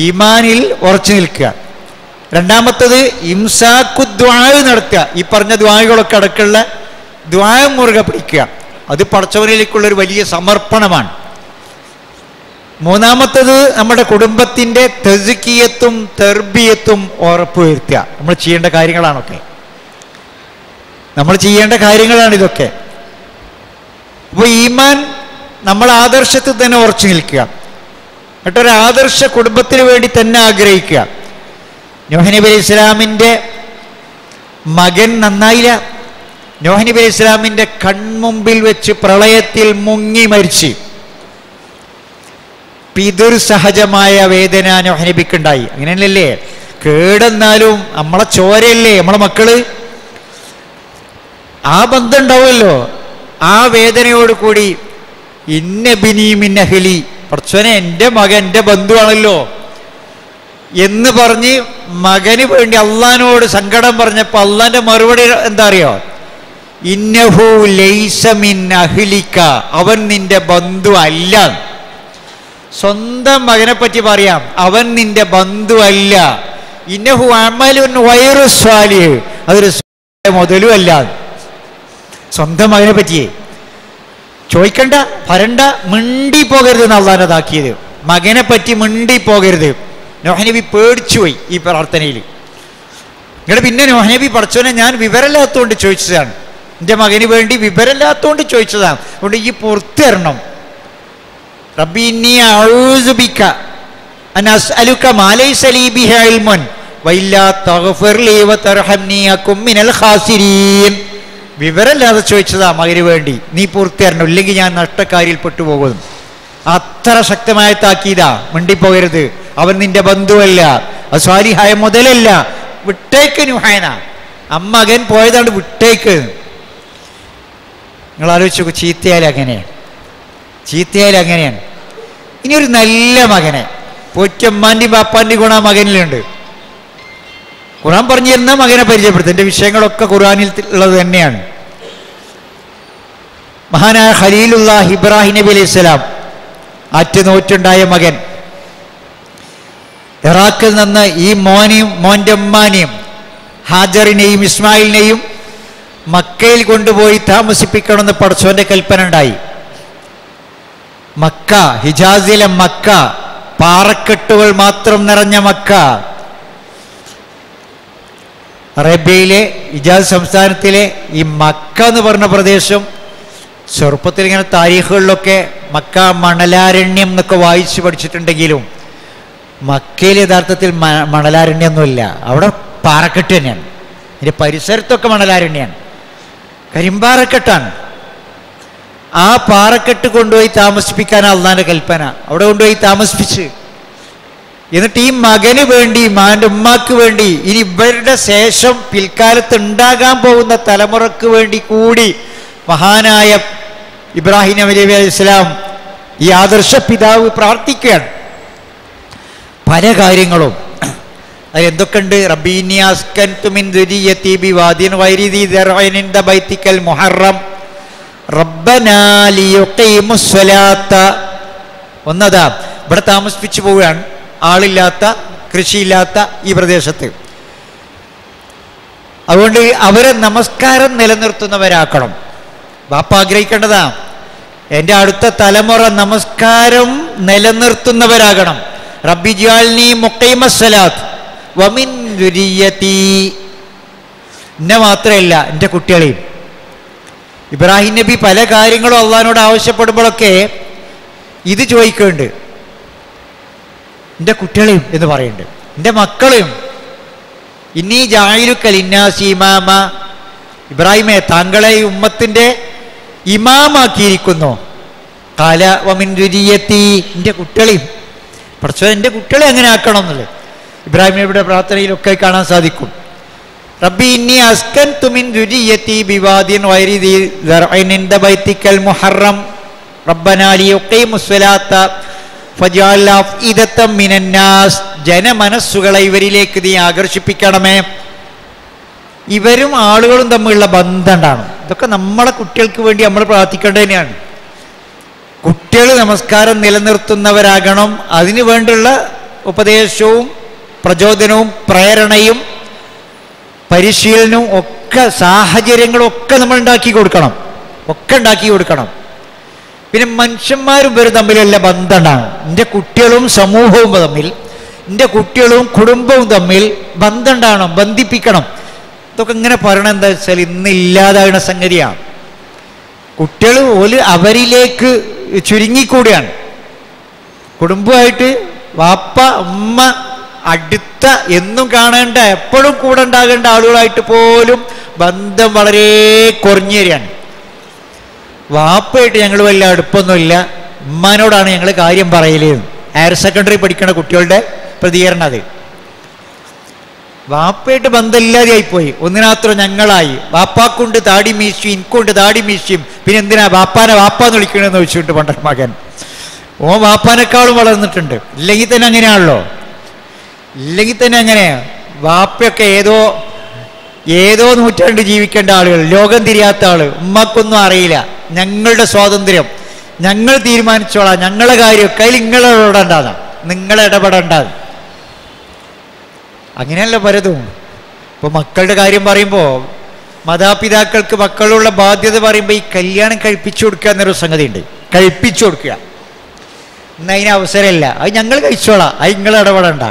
ഈമാനിൽ ഉറച്ചു നിൽക്കുക. രണ്ടാമത്തത് ഇംസാക്കു ദുആ നടത്തുക. ഈ പറഞ്ഞ ദുആകളൊക്കെ അടക്കമുള്ള ദുആ മുറുകെ പിടിക്കുക. അത് പടച്ചവനിലേക്കുള്ളൊരു വലിയ സമർപ്പണമാണ്. മൂന്നാമത്തത് നമ്മുടെ കുടുംബത്തിൻ്റെ തസ്കിയത്തും തർബിയത്തും ഉറപ്പുവരുത്തുക. നമ്മൾ ചെയ്യേണ്ട കാര്യങ്ങളാണൊക്കെ, നമ്മൾ ചെയ്യേണ്ട കാര്യങ്ങളാണ് ഇതൊക്കെ. അപ്പോൾ ഈമാൻ നമ്മൾ ആദർശത്തിൽ തന്നെ ഉറച്ചു നിൽക്കുക, എന്നിട്ടൊരു ആദർശ കുടുംബത്തിന് വേണ്ടി തന്നെ ആഗ്രഹിക്കുക. നൂഹ് നബി അലൈഹി ഇസ്ലാമിൻ്റെ മകൻ നന്നായില്ല. നൂഹ് നബി അലൈഹി ഇസ്ലാമിൻ്റെ കൺമുമ്പിൽ വെച്ച് പ്രളയത്തിൽ മുങ്ങി മരിച്ച്. പിതൃ സഹജമായ വേദന നൂഹ് നബിക്കുണ്ടായി. അങ്ങനെയല്ലേ, കേടെന്നാലും നമ്മളെ ചോരയല്ലേ നമ്മളെ മക്കള്, ആ ബന്ധം ഉണ്ടാവുമല്ലോ. ആ വേദനയോട് കൂടി ഇന്ന ബിനി മിൻ അഹ്ലി, പടച്ചോനെ എൻ്റെ മകൻ എൻ്റെ ബന്ധുവാണല്ലോ എന്ന് പറഞ്ഞ് മകന് വേണ്ടി അള്ളാഹിനോട് സങ്കടം പറഞ്ഞപ്പോൾ അള്ളാഹിൻ്റെ മറുപടി എന്താ അറിയോ? ഇന്നഹു ലൈസ മിൻ അഹ്ലിക, അവൻ നിന്റെ ബന്ധു അല്ല. സ്വന്തം മകനെ പറ്റി പറയാം, അവൻ നിന്റെ ബന്ധു അല്ല. ഇന്നഹു അമലുൻ ഗൈറു സ്വാലിഹ്, അതൊരു മുതലും അല്ല. സ്വന്തം മകനെ പറ്റിയേ ചോദിക്കണ്ട, വരണ്ട, മിണ്ടി പോകരുത് എന്ന് അള്ളാഹ് അതാക്കിയത്. മകനെ പറ്റി മിണ്ടി പോകരുത്. നൂഹ് നബി പേടിച്ചുപോയി ഈ പ്രാർത്ഥനയിൽ. ഇങ്ങോട്ട് പിന്നെ നൂഹ് നബി പടച്ചോനെ ഞാൻ വിവരമില്ലാത്തതുകൊണ്ട് ചോദിച്ചതാണ്, എൻ്റെ മകന് വേണ്ടി വിവരമില്ലാത്തതുകൊണ്ട് ചോദിച്ചതാണ്, അതുകൊണ്ട് ഈ പുറത്തു തരണം. റബ്ബി ഇന്നി അഊദു ബിക അൻ അസ്അലുക മാ ലൈസ ലീ ബിഹി ഇൽമുൻ വഇല്ലാ തഗ്ഫിർ ലീ വതർഹംനി അകും മിനൽ ഖാസിരീൻ. വിവരമില്ലാതെ ചോദിച്ചതാ മകന് വേണ്ടി, നീ പൂർത്തി തരണം, ഇല്ലെങ്കിൽ ഞാൻ നഷ്ടക്കാരിയിൽ പെട്ടുപോകും. അത്ര ശക്തമായ താക്കീതാ, മിണ്ടിപ്പോകരുത്, അവൻ നിന്റെ ബന്ധുവല്ല, അത് സ്വാലിഹായ മുതലല്ല, വിട്ടേക്ക് നൂഹേന. മകൻ പോയതാണ്ട് വിട്ടേക്ക്. നിങ്ങൾ ആലോചിച്ച് നോക്കൂ, ചീത്തയാൽ അങ്ങനെയാണ്. ഇനി ഒരു നല്ല മകനെ പൊറ്റമ്മാൻ്റെയും ബാപ്പാൻ്റെയും ഗുണം മകനിലുണ്ട്. ഖുർആൻ പറഞ്ഞു തരുന്ന മകനെ പരിചയപ്പെടുത്തും. എൻ്റെ വിഷയങ്ങളൊക്കെ ഖുർആനിൽ ഉള്ളത് തന്നെയാണ്. മഹാനായ ഖലീലുല്ലാഹ് ഇബ്രാഹിം നബി അലൈഹി സ്വലാം ആറ്റുനോറ്റുണ്ടായ മകൻ, ഇറാഖിൽ നിന്ന് ഈ മോനെയും മോൻ്റെ ഉമ്മാനെയും ഹാജറിനെയും ഇസ്മായിലിനെയും മക്കയിൽ കൊണ്ടുപോയി താമസിപ്പിക്കണമെന്ന് പടച്ചോൻ്റെ കൽപ്പന ഉണ്ടായി. മക്ക, ഹിജാസിലെ മക്ക, പാറക്കെട്ടുകൾ മാത്രം നിറഞ്ഞ മക്ക, അറേബ്യയിലെ ഹിജാസ് സംസ്ഥാനത്തിലെ ഈ മക്ക എന്ന് പറഞ്ഞ പ്രദേശം, ചെറുപ്പത്തിൽ ഇങ്ങനെ താരീഖുകളിലൊക്കെ മക്ക മണലാരണ്യം എന്നൊക്കെ വായിച്ച് പഠിച്ചിട്ടുണ്ടെങ്കിലും മക്കയിൽ യഥാർത്ഥത്തിൽ മണലാരണ്യമൊന്നുമില്ല. അവിടെ പാറക്കെട്ട് തന്നെയാണ്. ഇതിൻ്റെ പരിസരത്തൊക്കെ മണലാരണ്യാണ്, കരിമ്പാറക്കെട്ടാണ്. ആ പാറക്കെട്ട് കൊണ്ടുപോയി താമസിപ്പിക്കാനാണ് അള്ളാഹിൻ്റെ കൽപ്പന. അവിടെ കൊണ്ടുപോയി താമസിപ്പിച്ച്, എന്നിട്ട് ഈ മകന് വേണ്ടി, മകൻ്റെ ഉമ്മാക്ക് വേണ്ടി, ഇനി ഇവരുടെ ശേഷം പിൽക്കാലത്ത് ഉണ്ടാകാൻ പോകുന്ന തലമുറക്ക് വേണ്ടി കൂടി മഹാനായ ഇബ്രാഹിം നബി അലൈഹി സ്വലാം, ഈ ആദർശ പിതാവ് പ്രാർത്ഥിക്കുകയാണ്. പല കാര്യങ്ങളും അതിലെന്തൊക്കെയുണ്ട്? റബ്ബീനി അസ്കൻതു മിൻ ദുരിയത്തി ബിവാദിൻ ഗൈരി ദി ദർഇൻ ഇൻദ ബൈതിക്കൽ മുഹറം റബ്ബനാ ലിയുഖീമുസ് സ്വലാത്ത. ഒന്നതാ, ഇവിടെ താമസിപ്പിച്ചു പോവുകയാണ്, ആളില്ലാത്ത കൃഷിയില്ലാത്ത ഈ പ്രദേശത്ത്. അതുകൊണ്ട് അവരെ നമസ്കാരം നിലനിർത്തുന്നവരാക്കണം. ബാപ്പ ആഗ്രഹിക്കേണ്ടതാ, എൻ്റെ അടുത്ത തലമുറ നമസ്കാരം നിലനിർത്തുന്നവരാകണം. റബ്ബി ജഅൽനി മുഖീമസ്സലാത്ത് വമിൻ ദുരിയതി. എന്നെ മാത്രമല്ല, എൻ്റെ കുട്ടികളെയും. ഇബ്രാഹിം നബി പല കാര്യങ്ങളും അള്ളാഹിനോട് ആവശ്യപ്പെടുമ്പോഴൊക്കെ ഇത് ചോദിക്കുന്നുണ്ട്, എൻ്റെ കുട്ടികളെയും എന്ന് പറയുന്നുണ്ട്, എൻ്റെ മക്കളെയും. ഇന്നീ ജായിലുക ലിന്നാസി ഇമാമ. ഇബ്രാഹിമേ, താങ്കളെ ഈ ഉമ്മത്തിൻ്റെ ഇമാമാക്കിയിരിക്കുന്നു. ഖാല വമിൻ ദുരിയത്തി, എൻ്റെ കുട്ടികളെയും. പക്ഷേ എൻ്റെ കുട്ടികളെ എങ്ങനെ ആക്കണം എന്നുള്ളത് ഇബ്രാഹിം നബിയുടെ പ്രാർത്ഥനയിലൊക്കെ കാണാൻ സാധിക്കും. റബ്ബി ഇന്നി അസ്കൻതു മിൻ ദുരിയത്തി ബിവാദിൻ ഗൈരി ദി ദർഇൻ ഇൻദ ബൈതിക്കൽ മുഹറം റബ്ബനാ ലിയുഖീമുസ് സ്വലാത്ത ഫജഅൽ അഫ്ഇദതം മിനന്നാസ്. ജനമനസ്സുകളെ ഇവരിലേക്ക് നീ ആകർഷിപ്പിക്കണമേ. ഇവരും ആളുകളും തമ്മിലുള്ള ബന്ധം ഉണ്ടാണ്. ഇതൊക്കെ നമ്മളെ കുട്ടികൾക്ക് വേണ്ടി നമ്മൾ പ്രാർത്ഥിക്കേണ്ടത് തന്നെയാണ്. കുട്ടികൾ നമസ്കാരം നിലനിർത്തുന്നവരാകണം. അതിനു വേണ്ടിയുള്ള ഉപദേശവും പ്രചോദനവും പ്രേരണയും പരിശീലനവും ഒക്കെ സാഹചര്യങ്ങളും ഒക്കെ നമ്മൾ ഉണ്ടാക്കി കൊടുക്കണം. പിന്നെ മനുഷ്യന്മാരും ഇവർ തമ്മിലുള്ള ബന്ധം ഉണ്ടാകും. എൻ്റെ കുട്ടികളും സമൂഹവും തമ്മിൽ, എൻ്റെ കുട്ടികളും കുടുംബവും തമ്മിൽ ബന്ധം ഉണ്ടാകണം, ബന്ധിപ്പിക്കണം. ഇതൊക്കെ ഇങ്ങനെ പറയണം എന്താ വെച്ചാൽ ഇന്ന് ഇല്ലാതാകുന്ന സംഗതിയാണ്. കുട്ടികൾ അവരിലേക്ക് ചുരുങ്ങിക്കൂടിയാണ്. കുടുംബമായിട്ട് വാപ്പ ഉമ്മ അടുത്ത എന്നും കാണേണ്ട എപ്പോഴും കൂടെ ഉണ്ടാകേണ്ട ആളുകളായിട്ട് പോലും ബന്ധം വളരെ കുറഞ്ഞു തരികയാണ്. വാപ്പയായിട്ട് ഞങ്ങൾ വലിയ അടുപ്പൊന്നുമില്ല, ഉമ്മാനോടാണ് ഞങ്ങൾ കാര്യം പറയല്. ഹയർ സെക്കൻഡറി പഠിക്കുന്ന കുട്ടികളുടെ പ്രതികരണം അത്. വാപ്പയായിട്ട് ബന്ധമില്ലാതെയായിപ്പോയി. ഒന്നിനാത്രം ഞങ്ങളായി. വാപ്പാക്കുണ്ട് താടി മീശയും എനിക്കുണ്ട് താടി മീശയും, പിന്നെ എന്തിനാ വാപ്പാനെ വാപ്പാന്ന് വിളിക്കണമെന്ന് ചോദിച്ചിട്ടുണ്ട് പണ്ടൻ മകൻ. വാപ്പാനേക്കാളും വളർന്നിട്ടുണ്ട്. ഇല്ലെങ്കിൽ തന്നെ അങ്ങനെയാണല്ലോ. വാപ്പയൊക്കെ ഏതോ നൂറ്റാണ്ട് ജീവിക്കേണ്ട ആളുകൾ, ലോകം തിരിയാത്ത ആള്. ഉമ്മക്കൊന്നും അറിയില്ല. ഞങ്ങളുടെ സ്വാതന്ത്ര്യം ഞങ്ങൾ തീരുമാനിച്ചോളാം, ഞങ്ങളെ കാര്യമൊക്കെ അതിൽ നിങ്ങൾ ഇടപെടണ്ടാന്ന്. അങ്ങനെയല്ല പലതും. ഇപ്പോൾ മക്കളുടെ കാര്യം പറയുമ്പോൾ മാതാപിതാക്കൾക്ക് മക്കളുള്ള ബാധ്യത പറയുമ്പോൾ ഈ കല്യാണം കഴിപ്പിച്ചു കൊടുക്കുക എന്നൊരു സംഗതി ഉണ്ട്. കഴിപ്പിച്ചു കൊടുക്കുക എന്നാൽ അതിന് അവസരമില്ല. അത് ഞങ്ങൾ കഴിച്ചോളാം, അത് നിങ്ങൾ ഇടപെടണ്ട.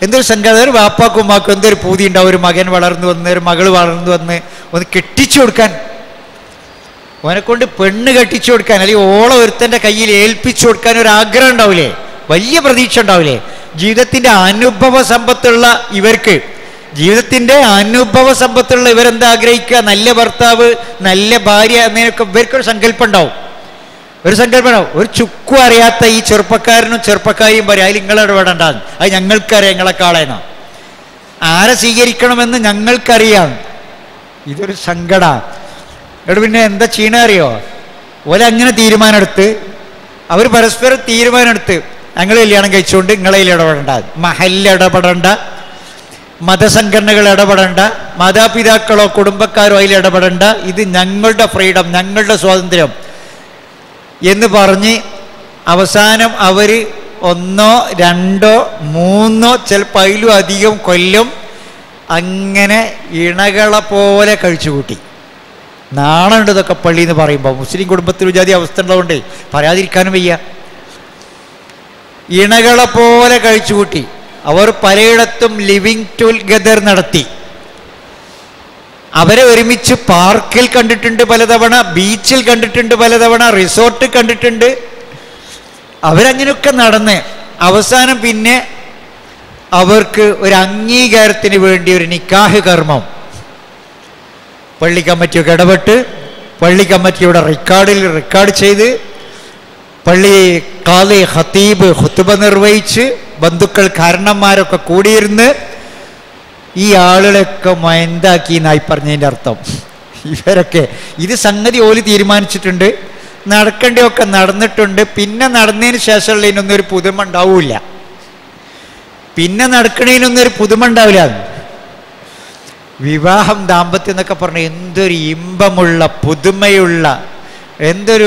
എന്തൊരു സംഗതി. ഒരു വാപ്പാക്കും ഉമ്മാക്കും എന്തൊരു പൂതി ഉണ്ടാവും, ഒരു മകൻ വളർന്നു വന്ന് ഒരു മകൾ വളർന്നു വന്ന് ഒന്ന് കെട്ടിച്ചു കൊടുക്കാൻ, ഓനെക്കൊണ്ട് പെണ്ണ് കെട്ടിച്ചു കൊടുക്കാൻ, അല്ലെങ്കിൽ ഓളെ ഒരുത്തൻ്റെ കയ്യിൽ ഏൽപ്പിച്ചു കൊടുക്കാൻ ഒരു ആഗ്രഹം ഉണ്ടാവില്ലേ, വലിയ പ്രതീക്ഷ ഉണ്ടാവില്ലേ. ജീവിതത്തിൻ്റെ അനുഭവ സമ്പത്തുള്ള ഇവർക്ക്, ഇവരെന്താ ആഗ്രഹിക്കുക? നല്ല ഭർത്താവ്, നല്ല ഭാര്യ എന്നതിനൊക്കെ ഇവർക്കൊരു സങ്കല്പം ഉണ്ടാവും. ഒരു ചുക്കും അറിയാത്ത ഈ ചെറുപ്പക്കാരനും ചെറുപ്പക്കാരിയും പറയും അതിൽ നിങ്ങൾ ഇടപെടേണ്ടാന്ന്. അത് ഞങ്ങൾക്കറിയാം, നിങ്ങളെക്കാളേന്നാ. ആരെ സ്വീകരിക്കണമെന്ന് ഞങ്ങൾക്കറിയാം. ഇതൊരു സങ്കടമാണ്. ഇവിടെ പിന്നെ എന്താ ചെയ്യണ അറിയോ? അങ്ങനെ തീരുമാനമെടുത്ത് അവർ പരസ്പരം തീരുമാനമെടുത്ത് ഞങ്ങൾ കല്യാണം കഴിച്ചുകൊണ്ട് നിങ്ങളതിൽ ഇടപെടേണ്ട, മഹല്ല് ഇടപെടേണ്ട, മതസംഘടനകൾ ഇടപെടേണ്ട, മാതാപിതാക്കളോ കുടുംബക്കാരോ അതിൽ ഇടപെടേണ്ട, ഇത് ഞങ്ങളുടെ ഫ്രീഡം, ഞങ്ങളുടെ സ്വാതന്ത്ര്യം എന്ന് പറഞ്ഞ് അവസാനം അവർ 1, 2, 3 ചിലപ്പോൾ അതിലും അധികം കൊല്ലം അങ്ങനെ ഇണകളെ പോലെ കഴിച്ചുകൂട്ടി. നാണുണ്ട് ഇതൊക്കെ പള്ളി എന്ന് പറയുമ്പോൾ. മുസ്ലിം കുടുംബത്തിൽ ജാതി അവസ്ഥ ഉള്ളതുകൊണ്ട് പറയാതിരിക്കാനും വയ്യ. ഇണകളെ പോലെ കഴിച്ചുകൂട്ടി. അവർ പലയിടത്തും ലിവിങ് ടുഗദർ നടത്തി. അവരെ ഒരുമിച്ച് പാർക്കിൽ കണ്ടിട്ടുണ്ട് പലതവണ, ബീച്ചിൽ കണ്ടിട്ടുണ്ട് പലതവണ, റിസോർട്ട് കണ്ടിട്ടുണ്ട്. അവരങ്ങനെയൊക്കെ നടന്ന് അവസാനം പിന്നെ അവർക്ക് ഒരു അംഗീകാരത്തിന് വേണ്ടി ഒരു നിക്കാഹ് കർമ്മം പള്ളി കമ്മിറ്റിയൊക്കെ ഇടപെട്ട് പള്ളി കമ്മിറ്റിയുടെ റെക്കോർഡ് ചെയ്ത് പള്ളി ഖാദി ഖതീബ് ഖുതുബ നിർവഹിച്ച് ബന്ധുക്കൾ കാരണന്മാരൊക്കെ കൂടിയിരുന്ന് ഈ ആളുകളൊക്കെ മൈന്താക്കി എന്നായി പറഞ്ഞതിൻ്റെ അർത്ഥം. ഇവരൊക്കെ ഇത് സംഗതി ഓല് തീരുമാനിച്ചിട്ടുണ്ട്, നടക്കേണ്ടതൊക്കെ നടന്നിട്ടുണ്ട്. പിന്നെ നടന്നതിന് ശേഷമുള്ള ഇതിനൊന്നും ഒരു പുതുമ ഉണ്ടാവില്ല. പിന്നെ നടക്കണേനൊന്നും ഒരു പുതുമ ഉണ്ടാവില്ല. വിവാഹം ദാമ്പത്യം എന്നൊക്കെ പറഞ്ഞാൽ എന്തൊരു ഇമ്പമുള്ള പുതുമയുള്ള എന്തൊരു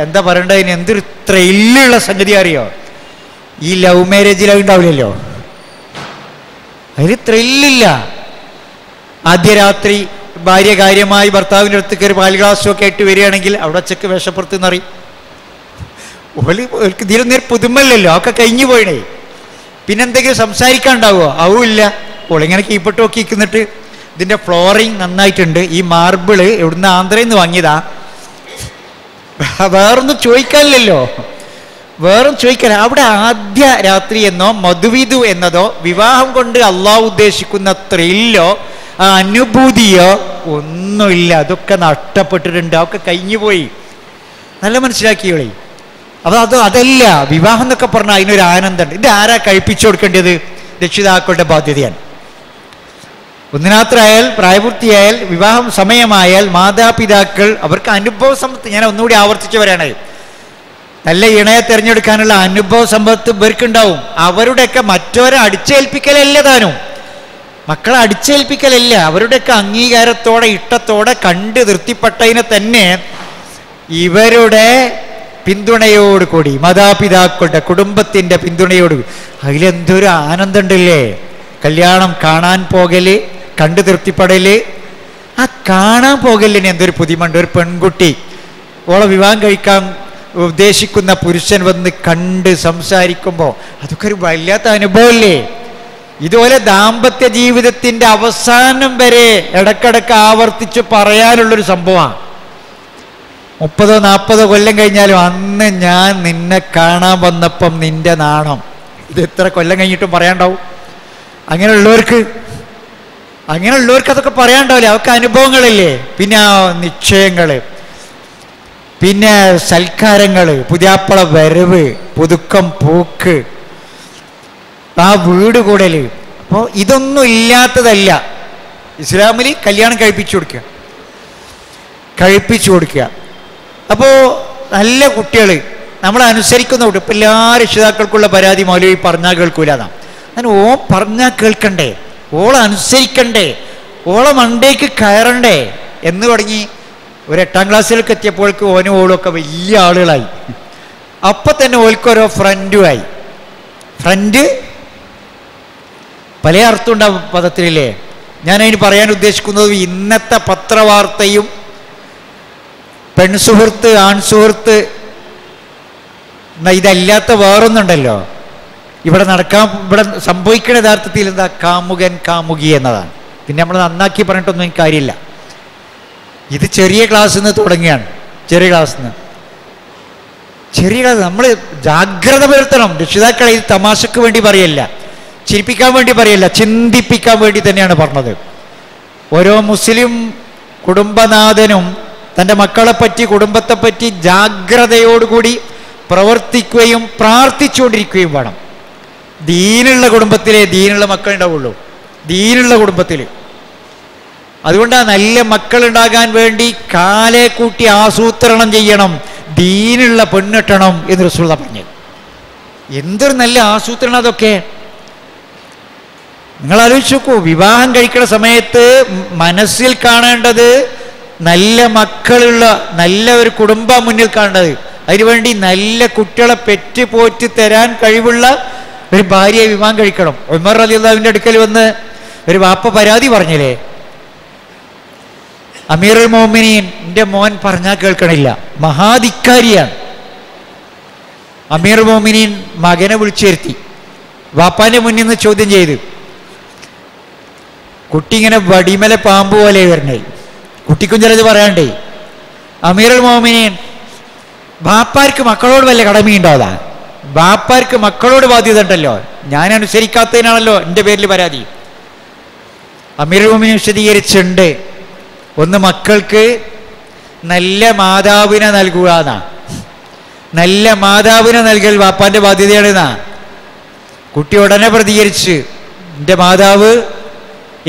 എന്താ പറയേണ്ടതിന് എന്തൊരു ത്രില്ലുള്ള സംഗതി അറിയോ? ഈ ലവ് മാരേജിൽ ഉണ്ടാവില്ലല്ലോ, അതിന് ത്രില്ലില്ല. ആദ്യ രാത്രി ഭാര്യ കാര്യമായി ഭർത്താവിൻ്റെ അടുത്ത് കയറി പാൽ ഗ്ലാസ്സും ഒക്കെ ആയിട്ട് വരികയാണെങ്കിൽ അവിടെ ചെക്ക് വിഷപ്പുറത്ത് നിന്നറിയും. ഇതിലൊന്നും പുതുമല്ലല്ലോ, ഒക്കെ കഴിഞ്ഞു പോയിണേ. പിന്നെന്തെങ്കിലും സംസാരിക്കാണ്ടാവുമോ? ആവുമില്ല. ഓളിങ്ങനെ കീപ്പിട്ട് നോക്കി നിൽക്കുന്നിട്ട് ഇതിൻ്റെ ഫ്ലോറിങ് നന്നായിട്ടുണ്ട്, ഈ മാർബിള് എവിടുന്ന് ആന്ധ്രയിൽ നിന്ന് വാങ്ങിയതാ, വേറൊന്നും ചോദിക്കാനില്ലല്ലോ, വേറെ ചോദിക്കാൻ. അവിടെ ആദ്യ രാത്രി എന്നോ മധുവിധു എന്നതോ വിവാഹം കൊണ്ട് അള്ളാഹു ഉദ്ദേശിക്കുന്ന ത്രില്ലോ അനുഭൂതിയോ ഒന്നുമില്ല. അതൊക്കെ നഷ്ടപ്പെട്ടിട്ടുണ്ട്, അതൊക്കെ കഴിഞ്ഞു പോയി. നല്ല മനസ്സിലാക്കിയോളി. അതല്ല വിവാഹം എന്നൊക്കെ പറഞ്ഞാൽ അതിനൊരു ആനന്ദമുണ്ട്. ഇത് ആരാ കഴിപ്പിച്ചു കൊടുക്കേണ്ടത്? രക്ഷിതാക്കളുടെ ബാധ്യതയാണ്. ഒന്നിനാത്രയായാൽ പ്രായപൂർത്തിയായാൽ വിവാഹം സമയമായാൽ മാതാപിതാക്കൾ അവർക്ക് അനുഭവ സമ്പത്ത്, ഞാൻ ഒന്നുകൂടി ആവർത്തിച്ചു വരാണ്, നല്ല ഇണയെ തിരഞ്ഞെടുക്കാനുള്ള അനുഭവ സമ്പത്ത് ഇവർക്കുണ്ടാവും. അവരുടെയൊക്കെ മറ്റവരെ അടിച്ചേൽപ്പിക്കലല്ല താനും, മക്കളെ അടിച്ചേൽപ്പിക്കലല്ല, അവരുടെയൊക്കെ അംഗീകാരത്തോടെ ഇഷ്ടത്തോടെ കണ്ട് തൃപ്തിപ്പെട്ടതിനെ തന്നെ ഇവരുടെ പിന്തുണയോട് കൂടി, മാതാപിതാക്കളുടെ കുടുംബത്തിൻ്റെ പിന്തുണയോട് അതിലെന്തൊരു ആനന്ദമുണ്ടല്ലേ. കല്യാണം കാണാൻ പോകല്, കണ്ട് തൃപ്തിപ്പെടല്, ആ കാണാൻ പോകലിന് എന്തൊരു പുതിമുണ്ട്. ഒരു പെൺകുട്ടി ഓളെ വിവാഹം കഴിക്കാൻ ഉദ്ദേശിക്കുന്ന പുരുഷൻ വന്ന് കണ്ട് സംസാരിക്കുമ്പോൾ അതൊക്കെ ഒരു വല്ലാത്ത അനുഭവമല്ലേ. ഇതുപോലെ ദാമ്പത്യ ജീവിതത്തിൻ്റെ അവസാനം വരെ ഇടക്കിടക്ക് ആവർത്തിച്ച് പറയാനുള്ളൊരു സംഭവമാണ്. 30-40 കൊല്ലം കഴിഞ്ഞാലും അന്ന് ഞാൻ നിന്നെ കാണാൻ വന്നപ്പം നിന്റെ നാണം, ഇത് എത്ര കൊല്ലം കഴിഞ്ഞിട്ടും പറയാണ്ടാവും. അങ്ങനെയുള്ളവർക്ക് അതൊക്കെ പറയാണ്ടാവില്ലേ, അവർക്ക് അനുഭവങ്ങളില്ലേ. പിന്നെ നിശ്ചയങ്ങൾ, പിന്നെ സൽക്കാരങ്ങൾ, പുതിയാപ്പള വരവ്, പുതുക്കം പോക്ക്, ആ വീട് കൂടല്. അപ്പോൾ ഇതൊന്നും ഇല്ലാത്തതല്ല ഇസ്ലാമിൽ. കല്യാണം കഴിപ്പിച്ചു കൊടുക്കുക. അപ്പോൾ നല്ല കുട്ടികൾ നമ്മളെ അനുസരിക്കുന്ന കുട്ടി. ഇപ്പം എല്ലാ രക്ഷിതാക്കൾക്കുള്ള പരാതി മൗലവി പറഞ്ഞാൽ കേൾക്കൂലെന്നാ. അങ്ങനെ പറഞ്ഞാൽ കേൾക്കണ്ടേ, ഓളെ അനുസരിക്കണ്ടേ, ഓളെ മണ്ടേക്ക് കയറണ്ടേ എന്ന് തുടങ്ങി. ഒരു 8ാം ക്ലാസ്സിലേക്ക് എത്തിയപ്പോഴേക്ക് ഓനും ഓളും ഒക്കെ വലിയ ആളുകളായി. അപ്പം തന്നെ ഓൽക്കോരോ ഫ്രണ്ടുമായി. ഫ്രണ്ട് പല അർത്ഥം ഉണ്ടാവും പദത്തിലില്ലേ. ഞാനതിന് പറയാൻ ഉദ്ദേശിക്കുന്നത് ഇന്നത്തെ പത്രവാർത്തയും പെൺസുഹൃത്ത് ആൺസുഹൃത്ത് ഇതല്ലാത്ത വേറൊന്നുണ്ടല്ലോ ഇവിടെ സംഭവിക്കുന്ന യഥാർത്ഥത്തിൽ എന്താ? കാമുകൻ കാമുകി എന്നതാണ്. പിന്നെ നമ്മൾ നന്നാക്കി പറഞ്ഞിട്ടൊന്നും എനിക്ക് കാര്യമില്ല. ഇത് ചെറിയ ക്ലാസ്സിൽ നിന്ന് തുടങ്ങിയാണ്. ചെറിയ ക്ലാസ് നമ്മൾ ജാഗ്രത പുലർത്തണം. രക്ഷിതാക്കളെ ഇത് തമാശക്ക് വേണ്ടി പറയല്ല, ചിരിപ്പിക്കാൻ വേണ്ടി പറയല്ല, ചിന്തിപ്പിക്കാൻ വേണ്ടി തന്നെയാണ് പറഞ്ഞത്. ഓരോ മുസ്ലിം കുടുംബനാഥനും തൻ്റെ മക്കളെപ്പറ്റി കുടുംബത്തെപ്പറ്റി ജാഗ്രതയോടുകൂടി പ്രവർത്തിക്കുകയും പ്രാർത്ഥിച്ചുകൊണ്ടിരിക്കുകയും വേണം. ദീനുള്ള കുടുംബത്തിലേ ദീനുള്ള മക്കളുണ്ടാവുള്ളൂ, ദീനുള്ള കുടുംബത്തിൽ. അതുകൊണ്ടാണ് നല്ല മക്കളുണ്ടാകാൻ വേണ്ടി കാലെ കൂട്ടി ആസൂത്രണം ചെയ്യണം, ദീനുള്ള പെണ്ണിട്ടണം എന്ന് റസൂൽ പറഞ്ഞത്. എന്തൊരു നല്ല ആസൂത്രണം അതൊക്കെ. നിങ്ങൾ ആലോചിച്ച് നോക്കൂ, വിവാഹം കഴിക്കുന്ന സമയത്ത് മനസ്സിൽ കാണേണ്ടത് നല്ല മക്കളുള്ള നല്ല ഒരു കുടുംബം മുന്നിൽ കാണേണ്ടത്. അതിനുവേണ്ടി നല്ല കുട്ടികളെ പെറ്റുപോറ്റി തരാൻ കഴിവുള്ള ഒരു ഭാര്യയെ വിവാഹം കഴിക്കണം. ഉമർ റളിയല്ലാഹുവിൻ്റെ അടുക്കൽ വന്ന് ഒരു വാപ്പ പരാതി പറഞ്ഞില്ലേ, അമീറുൽ മോമിനീൻ എൻ്റെ മോൻ പറഞ്ഞാൽ കേൾക്കണില്ല, മഹാധിക്കാരിയാണ്. അമീറുൽ മോമിനീൻ മകനെ വിളിച്ചിരുത്തി വാപ്പാൻ്റെ മുന്നിൽ നിന്ന് ചോദ്യം ചെയ്ത്. കുട്ടി ഇങ്ങനെ വടിമല പാമ്പ് പോലെ വരണേ, കുട്ടിക്കും ചിലത് പറയാണ്ടേ. അമീറുൽ മോമിനീൻ, ബാപ്പാർക്ക് മക്കളോട് വല്ല കടമയുണ്ടാവാ? ബാപ്പാർക്ക് മക്കളോട് ബാധ്യത ഉണ്ടല്ലോ, ഞാൻ അനുസരിക്കാത്തതിനാണല്ലോ എൻ്റെ പേരിൽ പരാതി. അമീറുൽ മോമിനീൻ വിശദീകരിച്ചിട്ടുണ്ട്. ഒന്ന്, മക്കൾക്ക് നല്ല മാതാവിനെ നൽകുക എന്നാ. നല്ല മാതാവിനെ നൽകൽ ബാപ്പാൻ്റെ ബാധ്യതയാണെന്നാ. കുട്ടി ഉടനെ പ്രതികരിച്ച്, എൻ്റെ മാതാവ്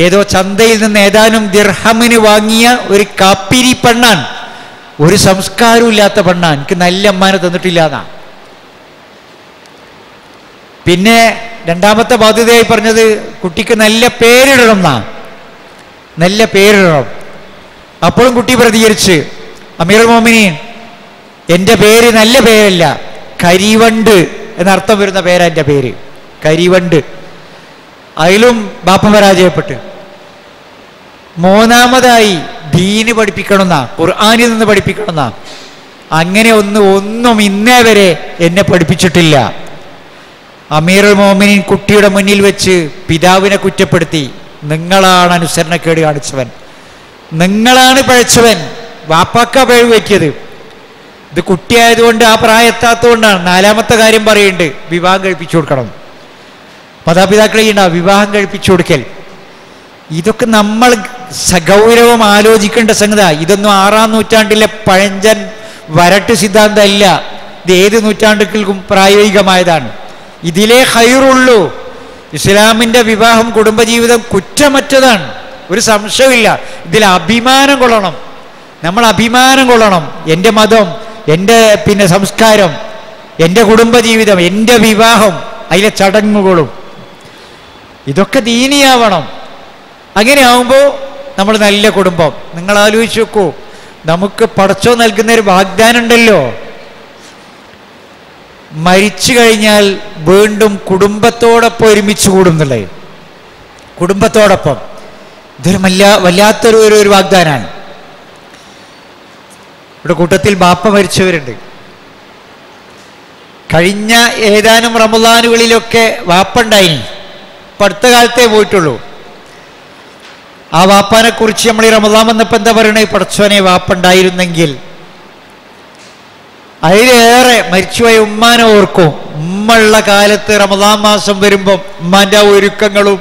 ഏതോ ചന്തയിൽ നിന്ന് ഏതാനും ദിർഹമിന് വാങ്ങിയ ഒരു കാപ്പിരി പെണ്ണാൻ, ഒരു സംസ്കാരവും ഇല്ലാത്ത പെണ്ണാൻ, എനിക്ക് നല്ല അമ്മാനെ തന്നിട്ടില്ല എന്നാ. പിന്നെ രണ്ടാമത്തെ ബാധ്യതയായി പറഞ്ഞത് കുട്ടിക്ക് നല്ല പേരിടണം എന്നാ, നല്ല പേരിടണം. അപ്പോഴും കുട്ടി പ്രതികരിച്ച്, അമീറുൽ മോമിനീൻ, എൻ്റെ പേര് നല്ല പേരല്ല, കരിവണ്ട് എന്നർത്ഥം വരുന്ന പേരാ എൻ്റെ പേര്, കരിവണ്ട്. അതിലും ബാപ്പ പരാജയപ്പെട്ട്. മൂന്നാമതായി ദീന് പഠിപ്പിക്കണമെന്നാ, ഖുർആനിൽ നിന്ന് പഠിപ്പിക്കണമെന്നാ. അങ്ങനെ ഒന്നും ഇന്നേ വരെ എന്നെ പഠിപ്പിച്ചിട്ടില്ല. അമീറുൽ മോമിനീൻ കുട്ടിയുടെ മുന്നിൽ വെച്ച് പിതാവിനെ കുറ്റപ്പെടുത്തി, നിങ്ങളാണ് അനുസരണക്കേട് കാണിച്ചവൻ, നിങ്ങളാണ് പഴച്ചവൻ, വാപ്പാക്ക പിഴവ് പറ്റിയത്. ഇത് കുട്ടിയായതുകൊണ്ട് ആ പ്രായത്താത്തതുകൊണ്ടാണ്. നാലാമത്തെ കാര്യം പറയുന്നുണ്ട്, വിവാഹം കഴിപ്പിച്ചു കൊടുക്കണം. മാതാപിതാക്കളെ ഉണ്ടാവും വിവാഹം കഴിപ്പിച്ചു കൊടുക്കൽ. ഇതൊക്കെ നമ്മൾ സഗൗരവം ആലോചിക്കേണ്ട സംഗതി. ഇതൊന്നും 6-ാം നൂറ്റാണ്ടിലെ പഴഞ്ചൻ വരട്ട് സിദ്ധാന്തമല്ല, ഇത് ഏത് നൂറ്റാണ്ടുകൾക്കും പ്രായോഗികമായതാണ്. ഇതിലേ ഖൈറുള്ളൂ. ഇസ്ലാമിൻ്റെ വിവാഹം കുടുംബജീവിതം കുറ്റമറ്റതാണ്, ഒരു സംശയമില്ല. ഇതിൽ അഭിമാനം കൊള്ളണം, നമ്മൾ അഭിമാനം കൊള്ളണം. എൻ്റെ മതം, എൻ്റെ സംസ്കാരം, എൻ്റെ കുടുംബജീവിതം, എൻ്റെ വിവാഹം, അതിലെ ചടങ്ങുകളും ഇതൊക്കെ ദീനിയാവണം. അങ്ങനെ ആവുമ്പോൾ നമ്മൾ നല്ല കുടുംബം. നിങ്ങൾ ആലോചിച്ച് നോക്കൂ, നമുക്ക് പടച്ചോ നൽകുന്നൊരു വാഗ്ദാനം ഉണ്ടല്ലോ, മരിച്ചു കഴിഞ്ഞാൽ വീണ്ടും കുടുംബത്തോടൊപ്പം ഒരുമിച്ച് കൂടുന്നുള്ളത്. കുടുംബത്തോടൊപ്പം ഇതൊരു വല്ലാത്തൊരു വാഗ്ദാനാണ്. ഇവിടെ കൂട്ടത്തിൽ ബാപ്പ മരിച്ചവരുണ്ട്. കഴിഞ്ഞ ഏതാനും റമദാനുകളിലൊക്കെ വാപ്പ ഉണ്ടായിനി, ഇപ്പം അടുത്ത കാലത്തേ പോയിട്ടുള്ളൂ. ആ വാപ്പാനെ കുറിച്ച് നമ്മൾ ഈ റമദാൻ വന്നപ്പോൾ എന്താ പറയണേ? പടച്ചോനെ വാപ്പ ഉണ്ടായിരുന്നെങ്കിൽ. അതിലേറെ മരിച്ചുപോയ ഉമ്മാനെ ഓർക്കും. ഉമ്മ ഉള്ള കാലത്ത് റമദാൻ മാസം വരുമ്പം ഉമ്മാൻ്റെ ഒരുക്കങ്ങളും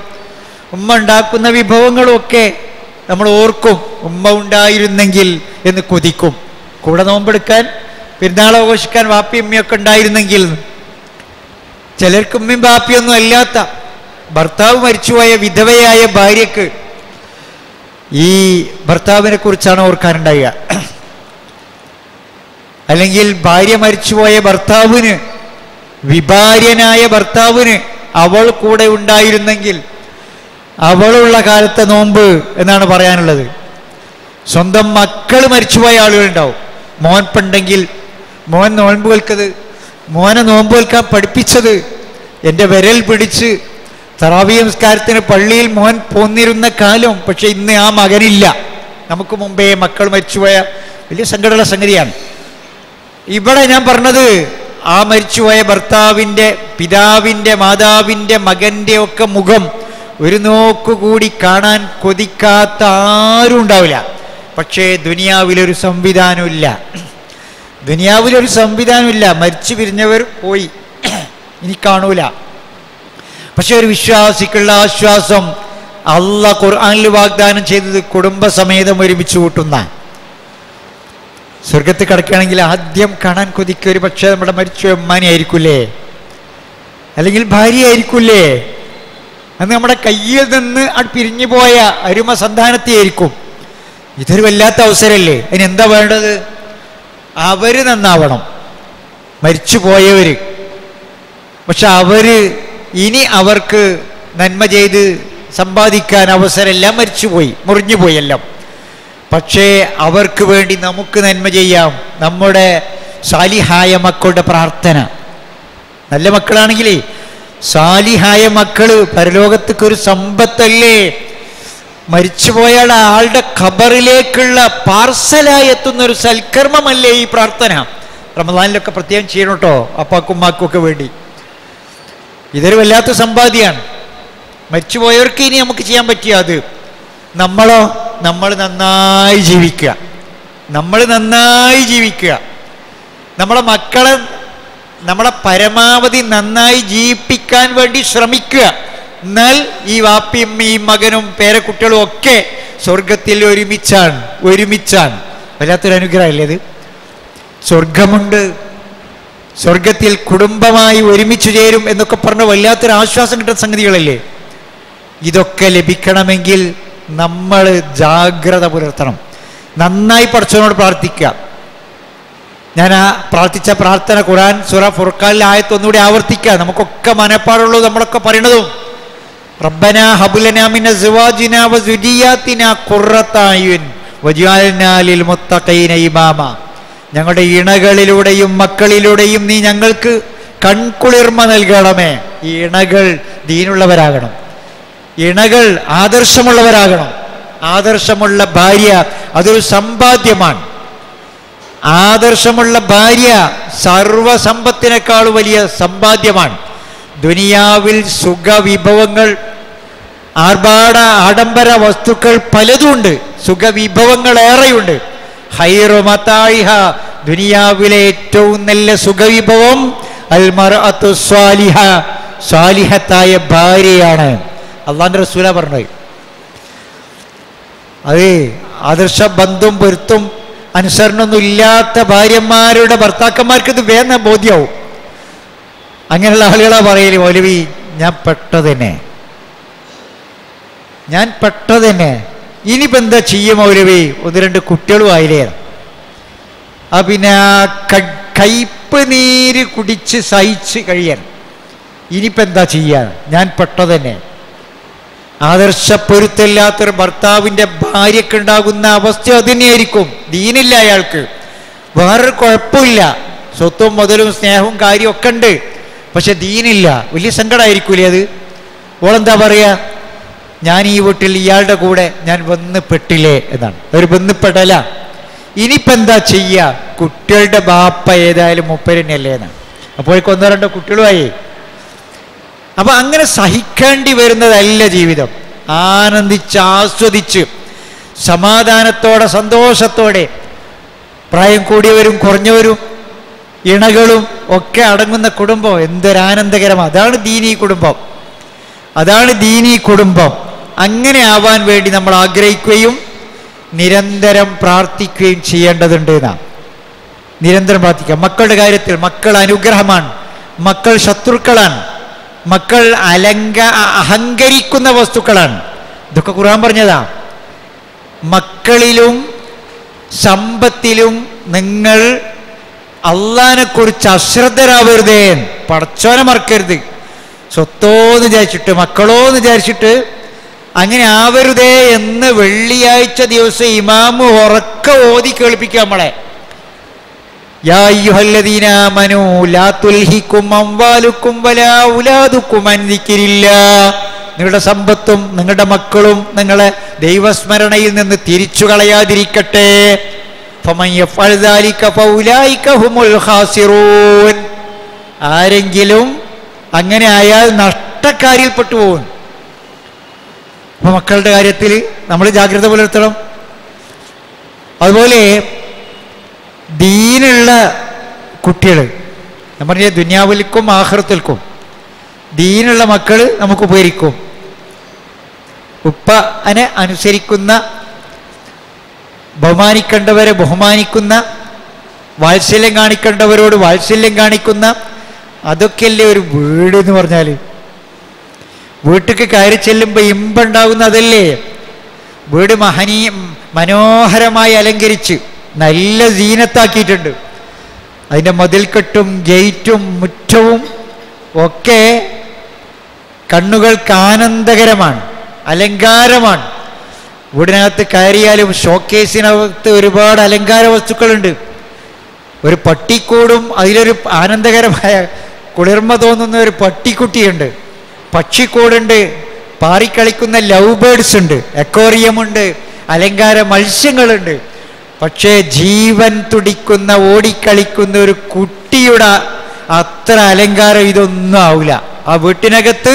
ഉമ്മ ഉണ്ടാക്കുന്ന വിഭവങ്ങളും ഒക്കെ നമ്മൾ ഓർക്കും. ഉമ്മ ഉണ്ടായിരുന്നെങ്കിൽ എന്ന് കൊതിക്കും. കൂടെ നോമ്പെടുക്കാൻ, പെരുന്നാൾ ആഘോഷിക്കാൻ വാപ്പി ഉമ്മയൊക്കെ ഉണ്ടായിരുന്നെങ്കിൽ. ചിലർക്ക് ഉമ്മയും ബാപ്പിയൊന്നും അല്ലാത്ത ഭർത്താവ് മരിച്ചുപോയ വിധവയായ ഭാര്യക്ക് ഈ ഭർത്താവിനെ കുറിച്ചാണ് ഓർക്കാനുണ്ടാവുക. അല്ലെങ്കിൽ ഭാര്യ മരിച്ചുപോയ ഭർത്താവിന്, വിഭാര്യനായ ഭർത്താവിന് അവൾ കൂടെ ഉണ്ടായിരുന്നെങ്കിൽ, അവളുള്ള കാലത്തെ നോമ്പ് എന്നാണ് പറയാനുള്ളത്. സ്വന്തം മക്കൾ മരിച്ചുപോയ ആളുകളുണ്ടാവും. മോൻ പണ്ടെങ്കിൽ മോൻ നോമ്പ് വെൽക്കത്, മോനെ നോമ്പ് വെൽക്കാൻ പഠിപ്പിച്ചത്, എൻ്റെ വിരൽ പിടിച്ച് തറാവീഹ് നമസ്കാരത്തിന് പള്ളിയിൽ മോൻ പോന്നിരുന്ന കാലം. പക്ഷെ ഇന്ന് ആ മകനില്ല. നമുക്ക് മുമ്പേ മക്കൾ മരിച്ചുപോയ വലിയ സങ്കടമുള്ള സംഗതിയാണ്. ഇവിടെ ഞാൻ പറഞ്ഞത് ആ മരിച്ചുപോയ ഭർത്താവിൻ്റെ, പിതാവിൻ്റെ, മാതാവിൻ്റെ, മകൻ്റെ ഒക്കെ മുഖം ഒരു നോക്കുകൂടി കാണാൻ കൊതിക്കാത്ത ആരും ഉണ്ടാവില്ല. പക്ഷേ ദുനിയാവിലൊരു സംവിധാനമില്ല, ദുനിയാവിലൊരു സംവിധാനമില്ല. മരിച്ചു പിരിഞ്ഞവർ പോയി, ഇനി കാണൂല. പക്ഷെ ഒരു വിശ്വാസിക്കുള്ള ആശ്വാസം അള്ളാഹ് ഖുർആനിൽ വാഗ്ദാനം ചെയ്തത് കുടുംബസമേതം ഒരുമിച്ച് കൂട്ടുന്ന. സ്വർഗത്തിൽ കിടക്കുകയാണെങ്കിൽ ആദ്യം കാണാൻ കൊതിക്കുക ഒരു പക്ഷേ നമ്മുടെ മരിച്ച ഉമ്മാനെ ആയിരിക്കൂലേ, അല്ലെങ്കിൽ ഭാര്യ ആയിരിക്കൂലേ, അന്ന് നമ്മുടെ കയ്യിൽ നിന്ന് പിരിഞ്ഞു പോയ അരുമ സന്താനത്തെയായിരിക്കും. ഇതൊരു വല്ലാത്ത അവസരമല്ലേ. അതിനെന്താ വേണ്ടത്? അവര് നന്നാവണം, മരിച്ചു പോയവര്. പക്ഷെ അവര് ഇനി അവർക്ക് നന്മ ചെയ്ത് സമ്പാദിക്കാൻ അവസരമെല്ലാം മരിച്ചുപോയി, മുറിഞ്ഞുപോയി എല്ലാം. പക്ഷേ അവർക്ക് വേണ്ടി നമുക്ക് നന്മ ചെയ്യാം. നമ്മുടെ സാലിഹായ മക്കളുടെ പ്രാർത്ഥന, നല്ല മക്കളാണെങ്കിലേ സാലിഹായ മക്കള് പരലോകത്തേക്കൊരു സമ്പത്തല്ലേ. മരിച്ചുപോയാൽ ആളുടെ ഖബറിലേക്കുള്ള പാർസലായി എത്തുന്നൊരു സൽക്കർമ്മമല്ലേ ഈ പ്രാർത്ഥന. റമദാനിലൊക്കെ പ്രത്യേകം ചെയ്യണം കേട്ടോ, അപ്പാക്കും ഉമ്മാക്കും ഒക്കെ വേണ്ടി. ഇതൊരു വല്ലാത്ത സമ്പാദ്യമാണ്. മരിച്ചുപോയവർക്ക് ഇനി നമുക്ക് ചെയ്യാൻ പറ്റിയ അത്. നമ്മളോ, നമ്മൾ നന്നായി ജീവിക്കുക, നമ്മൾ നന്നായി ജീവിക്കുക. നമ്മളെ മക്കളെ നമ്മളെ പരമാവധി നന്നായി ജീവിപ്പിക്കാൻ വേണ്ടി ശ്രമിക്കുക. എന്നാൽ ഈ വാപ്പിയും ഈ മകനും പേരക്കുട്ടികളും ഒക്കെ സ്വർഗത്തിൽ ഒരുമിച്ചാണ്. വല്ലാത്തൊരു അനുഗ്രഹമല്ലേ ഇത്? സ്വർഗമുണ്ട്, സ്വർഗത്തിൽ കുടുംബമായി ഒരുമിച്ച് ചേരും എന്നൊക്കെ പറഞ്ഞ വല്ലാത്തൊരു ആശ്വാസം കിട്ടുന്ന സംഗതികളല്ലേ. ഇതൊക്കെ ലഭിക്കണമെങ്കിൽ നമ്മൾ ജാഗ്രത പുലർത്തണം, നന്നായി പടച്ചവനോട് പ്രാർത്ഥിക്കുക. ഞാൻ ആ പ്രാർത്ഥിച്ച പ്രാർത്ഥന ഖുർആൻ സൂറ ഫുർഖാനിലെ ആയത്ത് ഒന്നുകൂടി ആവർത്തിക്കുക. നമുക്കൊക്കെ മനപ്പാടുള്ളൂ നമ്മളൊക്കെ പറയണതും. റബ്ബനാ ഹബ്ലനാ മിൻ അസ്വാജിനാ വസുരിയാത്തിനാ ഖുർറത അയുൻ വജഅൽനാ ലിൽ മുത്തഖീന ഇമാമ. ഞങ്ങളുടെ ഇണകളിലൂടെയും മക്കളിലൂടെയും നീ ഞങ്ങൾക്ക് കൺകുളിർമ നൽകണമേ. ഈ ഇണകൾ ദീനുള്ളവരാകണം, ഇണകൾ ആദർശമുള്ളവരാകണം. ആദർശമുള്ള ഭാര്യ അതൊരു സമ്പാദ്യമാണ്. ആദർശമുള്ള ഭാര്യ സർവസമ്പത്തിനേക്കാൾ വലിയ സമ്പാദ്യമാണ്. ദുനിയാവിൽ സുഖവിഭവങ്ങൾ, ആഡംബര വസ്തുക്കൾ പലതുമുണ്ട്, സുഖവിഭവങ്ങൾ ഏറെയുണ്ട്. ഖൈറു മതാഇഹ, ദുനിയാവിലെ ഏറ്റവും നല്ല സുഖവിഭവം അൽ മർഅത്തു സ്വാലിഹ, സ്വാലിഹത്തായ ഭാര്യയാണ്. അള്ളാഹുവിന്റെ റസൂലാ പറഞ്ഞത്. അത് ആദർശ ബന്ധും പൊരുത്തും അനുസരണമൊന്നും ഇല്ലാത്ത ഭാര്യമാരുടെ ഭർത്താക്കന്മാർക്ക് ഇത് വേഗം ബോധ്യമാവും. അങ്ങനെയുള്ള ആളുകളാ പറയല്, മൗലവി ഞാൻ പെട്ടതന്നെ ഇനിയിപ്പോൾ എന്താ ചെയ്യും മൗലവി, 1-2 കുട്ടികളും ആയില്ലേ. പിന്നെ കയ്പ് നീര് കുടിച്ച് സഹിച്ച് കഴിയാൻ ഇനിയിപ്പോൾ എന്താ ചെയ്യാൻ, ഞാൻ പെട്ടതന്നെ. ആദർശപ്പൊരുത്തല്ലാത്തൊരു ഭർത്താവിൻ്റെ ഭാര്യക്കുണ്ടാകുന്ന അവസ്ഥ അതുതന്നെയായിരിക്കും. ദീനില്ല അയാൾക്ക്, വേറൊരു കുഴപ്പമില്ല, സ്വത്തും മുതലും സ്നേഹവും കാര്യവും ഒക്കെ ഉണ്ട്, പക്ഷെ ദീനില്ല. വലിയ സങ്കടമായിരിക്കൂലേ അത്? ഓളെന്താ പറയുക, ഞാൻ ഈ വീട്ടിൽ ഇയാളുടെ കൂടെ ഞാൻ വന്ന് പെട്ടില്ലേ എന്നാണ്. ഒരു ബന്ധപ്പെടല. ഇനിയിപ്പോൾ എന്താ ചെയ്യുക, കുട്ടികളുടെ ബാപ്പ ഏതായാലും മൂപ്പരന്നെയല്ലേ എന്നാണ്. അപ്പോഴേക്കും 1-2 കുട്ടികളുമായി. അപ്പം അങ്ങനെ സഹിക്കേണ്ടി വരുന്നതല്ല ജീവിതം. ആനന്ദിച്ച് ആസ്വദിച്ച് സമാധാനത്തോടെ സന്തോഷത്തോടെ പ്രായം കൂടിയവരും കുറഞ്ഞവരും ഇണകളും ഒക്കെ അടങ്ങുന്ന കുടുംബം എന്തൊരാനന്ദകരമാണ്. അതാണ് ദീനീ കുടുംബം, അതാണ് ദീനീ കുടുംബം. അങ്ങനെ ആവാൻ വേണ്ടി നമ്മൾ ആഗ്രഹിക്കുകയും നിരന്തരം പ്രാർത്ഥിക്കുകയും ചെയ്യേണ്ടതുണ്ട് എന്നാണ്. നിരന്തരം പ്രാർത്ഥിക്കുക. മക്കളുടെ കാര്യത്തിൽ മക്കൾ അനുഗ്രഹമാണ്, മക്കൾ ശത്രുക്കളാണ്, മക്കൾ അഹങ്കരിക്കുന്ന വസ്തുക്കളാണ്. ഇതൊക്കെ ഖുർആൻ പറഞ്ഞതാ. മക്കളിലും സമ്പത്തിലും നിങ്ങൾ അള്ളാഹിനെ കുറിച്ച് അശ്രദ്ധരാവരുതേ, പടച്ചോനെ മറക്കരുത്. സ്വത്തോന്ന് വിചാരിച്ചിട്ട് മക്കളോന്ന് വിചാരിച്ചിട്ട് അങ്ങനെ ആവരുതേ എന്ന് വെള്ളിയാഴ്ച ദിവസം ഇമാമ് ഉറക്കെ ഓതി കേൾപ്പിക്കുക നമ്മളെ. യാ അയ്യുഹല്ലദീന ആമനൂ ലാ തുൽഹിക്കും അംവാലുക്കും വലാ ഔലാദുക്കും അൻ ദിക്രില്ലാഹ്. നിങ്ങളുടെ സമ്പത്തും നിങ്ങളുടെ മക്കളും നിങ്ങളെ ദൈവസ്മരണയിൽ നിന്ന് തിരിച്ചു കളയാതിരിക്കട്ടെ. ഫമൻ യഫ്അൽ ദാലിക ഫൗലൈക ഹുമുൽ ഖാസിറൂൻ. ആരെങ്കിലും അങ്ങനെ ആയാൽ നഷ്ടക്കാരിൽപ്പെട്ടു പോകും. അപ്പോൾ മക്കളുടെ കാര്യത്തിൽ നമ്മൾ ജാഗ്രത പുലർത്തണം. അതുപോലെ ദീനുള്ള കുട്ടികൾ, നമ്മൾ പറഞ്ഞ ദുനിയാവിൽക്കും ആഖിറത്തിൽക്കും ദീനുള്ള മക്കൾ നമുക്ക് ഉപകരിക്കും. ഉപ്പനെ അനുസരിക്കുന്ന, ബഹുമാനിക്കേണ്ടവരെ ബഹുമാനിക്കുന്ന, വാത്സല്യം കാണിക്കേണ്ടവരോട് വാത്സല്യം കാണിക്കുന്ന, അതൊക്കെയല്ലേ ഒരു വീട് എന്ന് പറഞ്ഞാൽ. വീട്ടിലേക്ക് കയറി ചെല്ലുമ്പോൾ ഇമ്പുണ്ടാകുന്ന അതല്ലേ. വീട് മനോഹരമായി അലങ്കരിച്ച് നല്ല സീനത്താക്കിയിട്ടുണ്ട്. അതിൻ്റെ മതിൽക്കെട്ടും ഗേറ്റും മുറ്റവും ഒക്കെ കണ്ണുകൾക്ക് ആനന്ദകരമാണ്, അലങ്കാരമാണ്. വീടിനകത്ത് കയറിയാലും ഷോക്കേസിനകത്ത് ഒരുപാട് അലങ്കാര വസ്തുക്കളുണ്ട്. ഒരു പട്ടിക്കൂടും അതിലൊരു ആനന്ദകരമായ കുളിർമ തോന്നുന്ന ഒരു പട്ടിക്കുട്ടിയുണ്ട്, പക്ഷിക്കൂടുണ്ട്, പാറിക്കളിക്കുന്ന ലവ് ബേർഡ്സ് ഉണ്ട്, അക്വേറിയമുണ്ട്, അലങ്കാര മത്സ്യങ്ങളുണ്ട്. പക്ഷേ ജീവൻ തുടിക്കുന്ന ഓടിക്കളിക്കുന്ന ഒരു കുട്ടിയുടെ അത്ര അലങ്കാരം ഇതൊന്നും ആവില്ല. ആ വീട്ടിനകത്ത്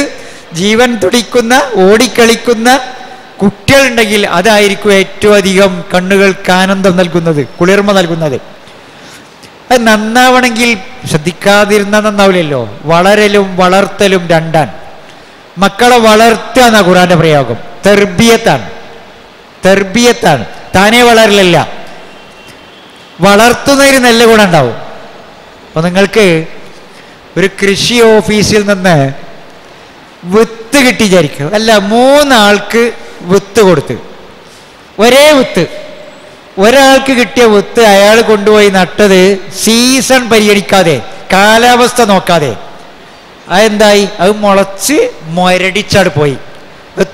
ജീവൻ തുടിക്കുന്ന ഓടിക്കളിക്കുന്ന കുട്ടികളുണ്ടെങ്കിൽ അതായിരിക്കും ഏറ്റവും അധികം കണ്ണുകൾക്ക് ആനന്ദം നൽകുന്നത്, കുളിർമ നൽകുന്നത്. അത് നന്നാവണമെങ്കിൽ ശ്രദ്ധിക്കാതിരുന്നാൽ നന്നാവില്ലല്ലോ. വളരലും വളർത്തലും രണ്ടാണ്. മക്കളെ വളർത്തുക എന്ന ഖുർആന്റെ പ്രയോഗം തർബിയത്താണ്. തർബിയത്താണ്, താനേ വളരലല്ല. വളർത്തുന്നതിന് നല്ല ഗുണം ഉണ്ടാവും. അപ്പോൾ നിങ്ങൾക്ക് ഒരു കൃഷി ഓഫീസിൽ നിന്ന് വിത്ത് കിട്ടി വിചാരിക്കും. അല്ല, 3 ആൾക്ക് വിത്ത് കൊടുത്ത്, ഒരേ വിത്ത് ഒരാൾക്ക് കിട്ടിയ വിത്ത് അയാൾ കൊണ്ടുപോയി നട്ടത് സീസൺ പരിഗണിക്കാതെ, കാലാവസ്ഥ നോക്കാതെ. അതെന്തായി? അത് മുളച്ച് മുരടിച്ചാട് പോയി,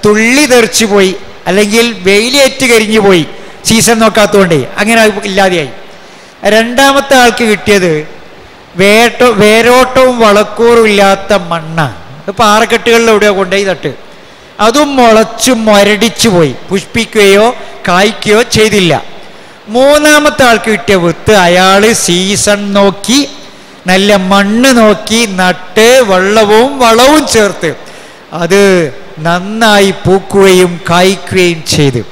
തുള്ളി തെറിച്ച് പോയി, അല്ലെങ്കിൽ വെയിലേറ്റ് കരിഞ്ഞു പോയി, സീസൺ നോക്കാത്തതുകൊണ്ട്. അങ്ങനെ ഇല്ലാതെയായി. രണ്ടാമത്തെ ആൾക്ക് കിട്ടിയത് വേരോട്ടവും വളക്കൂറും ഇല്ലാത്ത മണ്ണാണ്. പാറക്കെട്ടുകളിലെവിടെയോ കൊണ്ടുപോയി നട്ട്, അതും മുളച്ച് മുരടിച്ചു പോയി, പുഷ്പിക്കുകയോ കായ്ക്കുകയോ ചെയ്തില്ല. മൂന്നാമത്തെ ആൾക്ക് കിട്ടിയ വിത്ത് അയാൾ സീസൺ നോക്കി, നല്ല മണ്ണ് നോക്കി നട്ട്, വെള്ളവും വളവും ചേർത്ത് അത് നന്നായി പൂക്കുകയും കായ്ക്കുകയും ചെയ്തു.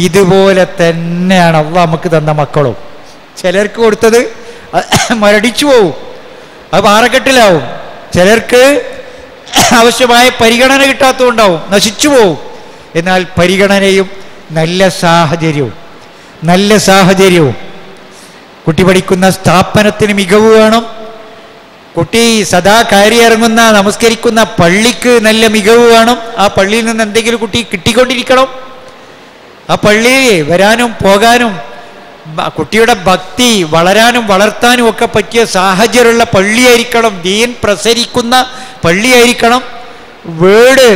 ഇതുപോലെ തന്നെയാണ് അള്ളാഹ് നമുക്ക് തന്ന മക്കളും. ചിലർക്ക് കൊടുത്തത് മുരടിച്ചു പോവും, അത് പാറക്കെട്ടിലാവും. ചിലർക്ക് ആവശ്യമായ പരിഗണന കിട്ടാത്തതുകൊണ്ടാവും, നശിച്ചു പോവും. എന്നാൽ പരിഗണനയും നല്ല സാഹചര്യവും കുട്ടി പഠിക്കുന്ന സ്ഥാപനത്തിന് മികവ് വേണം. കുട്ടി സദാ കയറി ഇറങ്ങുന്ന നമസ്കരിക്കുന്ന പള്ളിക്ക് നല്ല മികവ് വേണം. ആ പള്ളിയിൽ നിന്ന് എന്തെങ്കിലും കുട്ടി കിട്ടിക്കൊണ്ടിരിക്കണം. ആ പള്ളിയിൽ വരാനും പോകാനും കുട്ടിയുടെ ഭക്തി വളരാനും വളർത്താനും ഒക്കെ പറ്റിയ സാഹചര്യമുള്ള പള്ളിയായിരിക്കണം. ദീൻ പ്രസരിക്കുന്ന പള്ളിയായിരിക്കണം. വീട്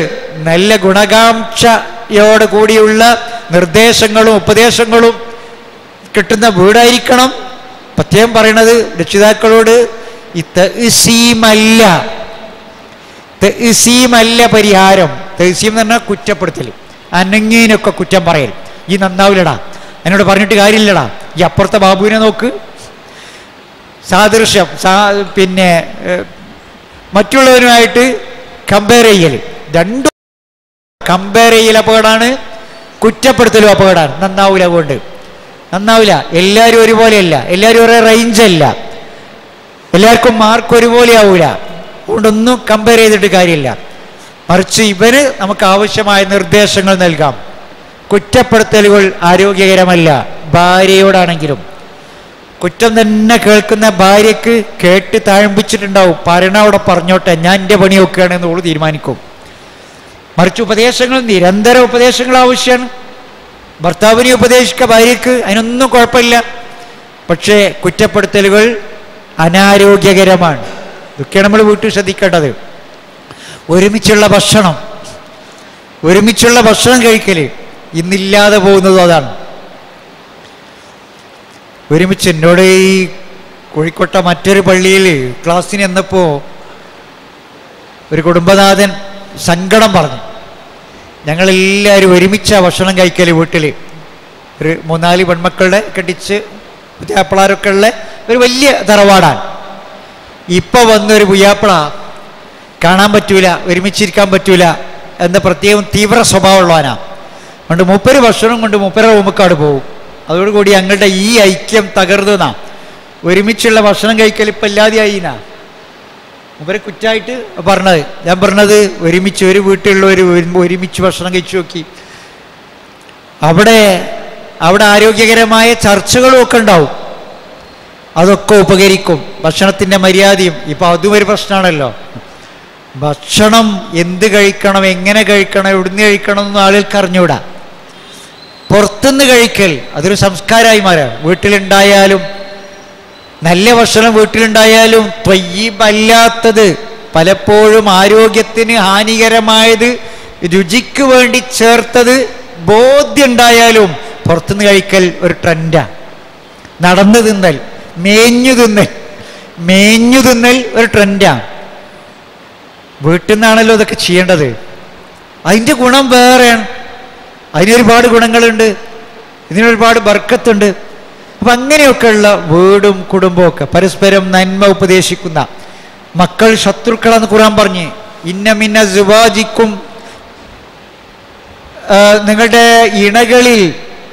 നല്ല ഗുണകാംക്ഷയോട് കൂടിയുള്ള നിർദ്ദേശങ്ങളും ഉപദേശങ്ങളും കിട്ടുന്ന വീടായിരിക്കണം. പ്രത്യേകം പറയണത് രക്ഷിതാക്കളോട്, ഈ തഹ്സീമല്ല പരിഹാരം. തഹ്സീം എന്ന് പറഞ്ഞാൽ കുറ്റപ്പെടുത്തൽ, അനങ്ങിനൊക്കെ കുറ്റം പറയൽ. ഈ നന്നാവില്ലടാ, എന്നോട് പറഞ്ഞിട്ട് കാര്യമില്ലടാ, ഈ അപ്പുറത്തെ ബാബുവിനെ നോക്ക്. സാദൃശ്യം, പിന്നെ മറ്റുള്ളവരുമായിട്ട് കമ്പയർ ചെയ്യൽ, രണ്ടും കമ്പയർ ചെയ്യൽ അപകടമാണ്, കുറ്റപ്പെടുത്തലും അപകടമാണ്. നന്നാവില്ല, അതുകൊണ്ട് നന്നാവില്ല. എല്ലാവരും ഒരുപോലെയല്ല, എല്ലാവരും ഒരേ റേഞ്ചല്ല, എല്ലാവർക്കും മാർക്ക് ഒരുപോലെ ആവൂല. അതുകൊണ്ടൊന്നും കമ്പയർ ചെയ്തിട്ട് കാര്യമില്ല. മറിച്ച് ഇവന് നമുക്ക് ആവശ്യമായ നിർദ്ദേശങ്ങൾ നൽകാം. കുറ്റപ്പെടുത്തലുകൾ ആരോഗ്യകരമല്ല. ഭാര്യയോടാണെങ്കിലും കുറ്റം തന്നെ കേൾക്കുന്ന ഭാര്യക്ക് കേട്ട് താഴ്പ്പിച്ചിട്ടുണ്ടാവും. പറയണ അവിടെ പറഞ്ഞോട്ടെ, ഞാൻ എൻ്റെ പണി നോക്കുകയാണെന്ന് ഓള് തീരുമാനിക്കും. മറിച്ച് ഉപദേശങ്ങൾ, നിരന്തര ഉപദേശങ്ങൾ ആവശ്യമാണ്. ഭർത്താവിനെ ഉപദേശിക്കുക ഭാര്യക്ക്, അതിനൊന്നും കുഴപ്പമില്ല. പക്ഷേ കുറ്റപ്പെടുത്തലുകൾ അനാരോഗ്യകരമാണ്. ഇതൊക്കെയാണ് നമ്മൾ വീട്ടിൽ ശ്രദ്ധിക്കേണ്ടത്. ഒരുമിച്ചുള്ള ഭക്ഷണം കഴിക്കൽ ഇന്നില്ലാതെ പോകുന്നതും അതാണ്. ഒരുമിച്ച് എന്നോട് ഈ കോഴിക്കോട്ടെ മറ്റൊരു പള്ളിയിൽ ക്ലാസ്സിന് എന്നപ്പോൾ ഒരു കുടുംബനാഥൻ സങ്കടം പറഞ്ഞു. ഞങ്ങളെല്ലാവരും ഒരുമിച്ചാണ് ഭക്ഷണം കഴിക്കൽ വീട്ടിൽ. ഒരു 3-4 പെൺമക്കളുടെ കെട്ടിച്ച് പുതിയാപ്പിളാരൊക്കെ ഉള്ള ഒരു വലിയ തറവാടാണ്. ഇപ്പോൾ വന്നൊരു പുയ്യാപ്പിള കാണാൻ പറ്റൂല, ഒരുമിച്ചിരിക്കാൻ പറ്റൂല എന്ന പ്രത്യേകം തീവ്ര സ്വഭാവമുള്ളവനാണ്. അതുകൊണ്ട് 30 ഭക്ഷണം കൊണ്ട് 30 റൂമക്കാട് പോകും. അതോടുകൂടി ഞങ്ങളുടെ ഈ ഐക്യം തകർന്നാ. ഒരുമിച്ചുള്ള ഭക്ഷണം കഴിക്കൽ ഇപ്പം ഇല്ലാതെയായിന്നാ മുമ്പേ കുറ്റായിട്ട് പറഞ്ഞത്. ഞാൻ പറഞ്ഞത് ഒരുമിച്ച് ഒരു വീട്ടിലുള്ളവർ ഒരുമിച്ച് ഭക്ഷണം കഴിച്ചു നോക്കി, അവിടെ ആരോഗ്യകരമായ ചർച്ചകളും ഒക്കെ ഉണ്ടാവും. അതൊക്കെ ഉപകരിക്കും. ഭക്ഷണത്തിൻ്റെ മര്യാദയും ഇപ്പം അതും ഒരു പ്രശ്നമാണല്ലോ. ഭക്ഷണം എന്ത് കഴിക്കണം, എങ്ങനെ കഴിക്കണം, എവിടുന്ന് കഴിക്കണം എന്നൊന്നും ആളുകൾക്ക് അറിഞ്ഞൂടാ. പുറത്തുനിന്ന് കഴിക്കൽ അതൊരു സംസ്കാരമായി മാറാം. വീട്ടിലുണ്ടായാലും നല്ല ഭക്ഷണം വീട്ടിലുണ്ടായാലും ത്വയ്യിബല്ലാത്തത്, പലപ്പോഴും ആരോഗ്യത്തിന് ഹാനികരമായത്, രുചിക്ക് വേണ്ടി ചേർത്തത് ബോധ്യം ഉണ്ടായാലും പുറത്തുനിന്ന് കഴിക്കൽ ഒരു ട്രെൻഡാണ്. നടന്നു തിന്നൽ, മേഞ്ഞു തിന്നൽ ഒരു ട്രെൻഡാണ്. വീട്ടിൽ നിന്നാണല്ലോ ഇതൊക്കെ ചെയ്യേണ്ടത്. അതിൻ്റെ ഗുണം വേറെയാണ്. അതിനൊരുപാട് ഗുണങ്ങളുണ്ട്, ഇതിനൊരുപാട് ബർക്കത്തുണ്ട്. അപ്പം അങ്ങനെയൊക്കെയുള്ള വീടും കുടുംബമൊക്കെ പരസ്പരം നന്മ ഉപദേശിക്കുന്ന മക്കൾ ശത്രുക്കളെന്ന് ഖുർആൻ പറഞ്ഞ്, ഇന്ന മിന്ന സുവാജിക്കും, നിങ്ങളുടെ ഇണകളിൽ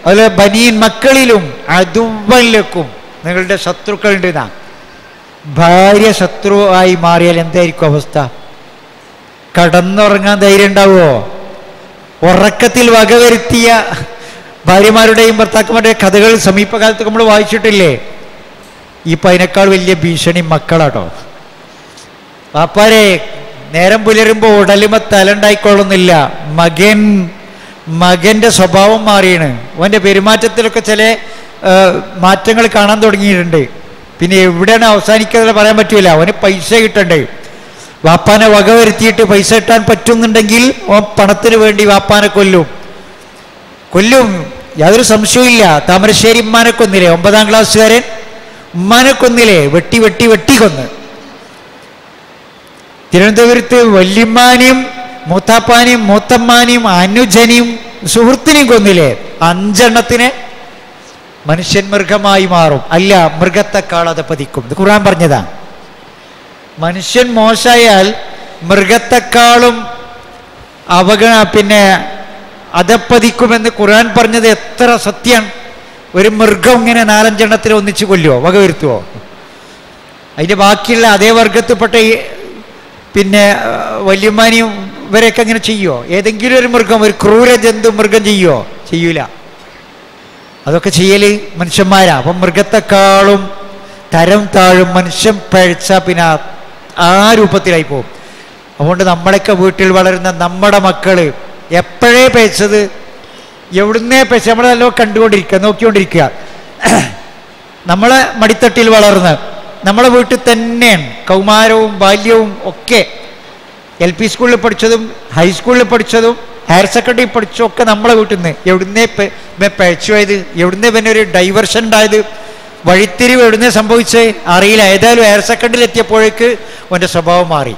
അതുപോലെ ബനീൻ മക്കളിലും അതുവല്ലക്കും നിങ്ങളുടെ ശത്രുക്കളുണ്ട്. ഭാര്യ ശത്രുവായി മാറിയാൽ എന്തായിരിക്കും അവസ്ഥ? കടന്നുറങ്ങാൻ ധൈര്യം ഉണ്ടാവുമോ? ഉറക്കത്തിൽ വകവരുത്തിയ ഭാര്യമാരുടെയും ഭർത്താക്കന്മാരുടെയും കഥകൾ സമീപകാലത്ത് നമ്മൾ വായിച്ചിട്ടില്ലേ? ഇപ്പം അതിനേക്കാൾ വലിയ ഭീഷണി മക്കളാട്ടോ. പാപ്പാരെ നേരം പുലരുമ്പോൾ ഉടലുമ തലണ്ടായിക്കൊള്ളുന്നില്ല. മകൻ്റെ സ്വഭാവം മാറിയാണ്. അവൻ്റെ പെരുമാറ്റത്തിലൊക്കെ ചില മാറ്റങ്ങൾ കാണാൻ തുടങ്ങിയിട്ടുണ്ട്. പിന്നെ എവിടെയാണ് അവസാനിക്കുന്നത് പറയാൻ പറ്റില്ല. അവന് പൈസ കിട്ടണ്ടേ, വാപ്പാനെ വകവരുത്തിയിട്ട് പൈസ കിട്ടാൻ പറ്റുന്നുണ്ടെങ്കിൽ ഓൻ പണത്തിന് വേണ്ടി വാപ്പാനെ കൊല്ലും. യാതൊരു സംശയമില്ല. താമരശ്ശേരി ഉമ്മാനെ കൊന്നില്ലേ, 9ാം ക്ലാസ്സുകാരൻ ഉമ്മാനെ കൊന്നില്ലേ, വെട്ടി കൊന്ന്. തിരുവനന്തപുരത്ത് വല്യമ്മാനെയും മൂത്താപ്പാനെയും മൂത്തമ്മാനെയും അനുജനെയും സുഹൃത്തിനെയും കൊന്നില്ലേ. 5 എണ്ണത്തിനെ മനുഷ്യൻ മൃഗമായി മാറും, അല്ല മൃഗത്തെക്കാൾ അത് പതിക്കും. ഇത് ഖുർആൻ പറഞ്ഞതാ. മനുഷ്യൻ മോശമായാൽ മൃഗത്തെക്കാളും പിന്നെ അതപ്പതിക്കുമെന്ന് ഖുർആൻ പറഞ്ഞത് എത്ര സത്യം. ഒരു മൃഗം ഇങ്ങനെ 4-5 എണ്ണത്തിനെ ഒന്നിച്ച് കൊല്ലുവോ, വകവരുത്തുവോ? അതിൻ്റെ ബാക്കിയുള്ള അതേ വർഗത്തിൽപ്പെട്ട പിന്നെ വല്യമ്മാനിയും ഇവരെയൊക്കെ അങ്ങനെ ചെയ്യുമോ? ഏതെങ്കിലും ഒരു മൃഗം, ഒരു ക്രൂര ജന്തു മൃഗം ചെയ്യുമോ? ചെയ്യൂല. അതൊക്കെ ചെയ്യൽ മനുഷ്യന്മാരാ. അപ്പം മൃഗത്തെക്കാളും തരം താഴും. മനുഷ്യൻ പഴിച്ച പിന്നെ ആ രൂപത്തിലായി പോകും. അതുകൊണ്ട് നമ്മളൊക്കെ വീട്ടിൽ വളരുന്ന നമ്മുടെ മക്കള് എപ്പോഴേ പഴിച്ചത്, എവിടുന്നേ പഴിച്ച, നമ്മളെല്ലോ കണ്ടുകൊണ്ടിരിക്കുക, നോക്കിക്കൊണ്ടിരിക്കുക. നമ്മളെ മടിത്തട്ടിൽ വളർന്ന് നമ്മളെ വീട്ടിൽ തന്നെയാണ് കൗമാരവും ബാല്യവും ഒക്കെ. LP സ്കൂളിൽ പഠിച്ചതും ഹൈസ്കൂളിൽ പഠിച്ചതും ഹയർ സെക്കൻഡറി പഠിച്ചതും ഒക്കെ നമ്മളെ വീട്ടിൽ നിന്ന്. എവിടുന്നേ പഴിച്ചു പോയത്, എവിടുന്നേ പിന്നെ ഒരു ഡൈവേർഷൻ ഉണ്ടായത്, വഴിത്തിരിവ് എവിടുന്നേ സംഭവിച്ചേ അറിയില്ല. ഏതായാലും ഹയർ സെക്കൻഡറിയിൽ എത്തിയപ്പോഴേക്ക് അവൻ്റെ സ്വഭാവമായി.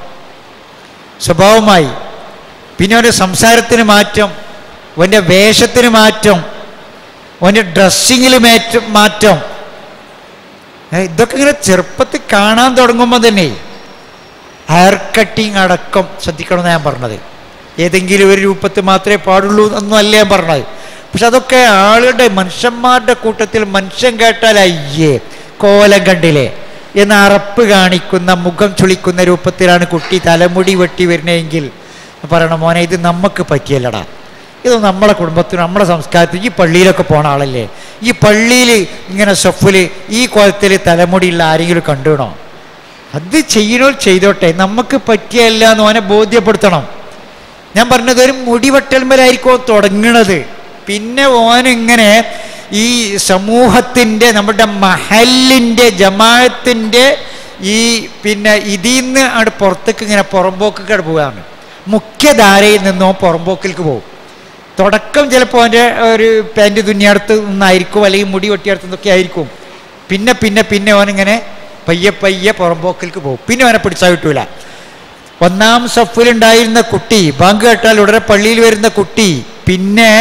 പിന്നെ അവൻ്റെ സംസാരത്തിന് മാറ്റം, അവൻ്റെ വേഷത്തിന് മാറ്റം, അവൻ്റെ ഡ്രസ്സിങ്ങിൽ മാറ്റം. ഇതൊക്കെ ഇങ്ങനെ ചെറുപ്പത്തിൽ കാണാൻ തുടങ്ങുമ്പോൾ തന്നെ ഹെയർ കട്ടിങ് അടക്കം ശ്രദ്ധിക്കണമെന്ന് ഞാൻ പറഞ്ഞത്. ഏതെങ്കിലും ഒരു രൂപത്തിൽ മാത്രമേ പാടുള്ളൂ എന്നൊന്നും അല്ല ഞാൻ പറഞ്ഞത്. പക്ഷെ അതൊക്കെ ആളുടെ മനുഷ്യന്മാരുടെ കൂട്ടത്തിൽ മനുഷ്യൻ കേട്ടാൽ അയ്യേ കോലം കണ്ടില്ലേ എന്ന് അറപ്പ് കാണിക്കുന്ന, മുഖം ചുളിക്കുന്ന രൂപത്തിലാണ് കുട്ടി തലമുടി വെട്ടി വരുന്നതെങ്കിൽ പറയണം, മോനെ ഇത് നമുക്ക് പറ്റിയല്ലടാ, ഇത് നമ്മളെ കുടുംബത്തിനും നമ്മുടെ സംസ്കാരത്തിനും. ഈ പള്ളിയിലൊക്കെ പോണ ആളല്ലേ, ഈ പള്ളിയിൽ ഇങ്ങനെ സഫിൽ ഈ കോലത്തിൽ തലമുടിയുള്ള ആരെങ്കിലും കണ്ടുകണോ? അത് ചെയ്യണോ ചെയ്തോട്ടെ, നമുക്ക് പറ്റിയല്ല എന്ന് ഓനെ ബോധ്യപ്പെടുത്തണം. ഞാൻ പറഞ്ഞത് ഒരു മുടിവെട്ടൽമേലായിരിക്കും തുടങ്ങണത്. പിന്നെ ഓനിങ്ങനെ ഈ സമൂഹത്തിൻ്റെ, നമ്മുടെ മഹലിൻ്റെ, ജമാഅത്തിൻ്റെ ഈ പിന്നെ ഇതിന്ന് അവിടെ പുറത്തേക്ക് ഇങ്ങനെ പുറമ്പോക്കൊക്കെ പോവുകയാണ്. മുഖ്യധാരയിൽ നിന്നും പുറമ്പോക്കിലേക്ക് പോകും. തുടക്കം ചിലപ്പോൾ അവൻ്റെ ഒരു പാൻറ് തുന്നിയടുത്ത് നിന്നായിരിക്കും, അല്ലെങ്കിൽ മുടി വെട്ടിയടുത്ത് നിന്നൊക്കെ ആയിരിക്കും. പിന്നെ അവനിങ്ങനെ പയ്യെ പുറമ്പോക്കിലേക്ക് പോകും. പിന്നെ അവനെ പിടിച്ചാൽ കിട്ടൂല. 1ാം സഫിലുണ്ടായിരുന്ന കുട്ടി, ബാങ്ക് കേട്ടാൽ ഉടനെ പള്ളിയിൽ വരുന്ന കുട്ടി, പിന്നെ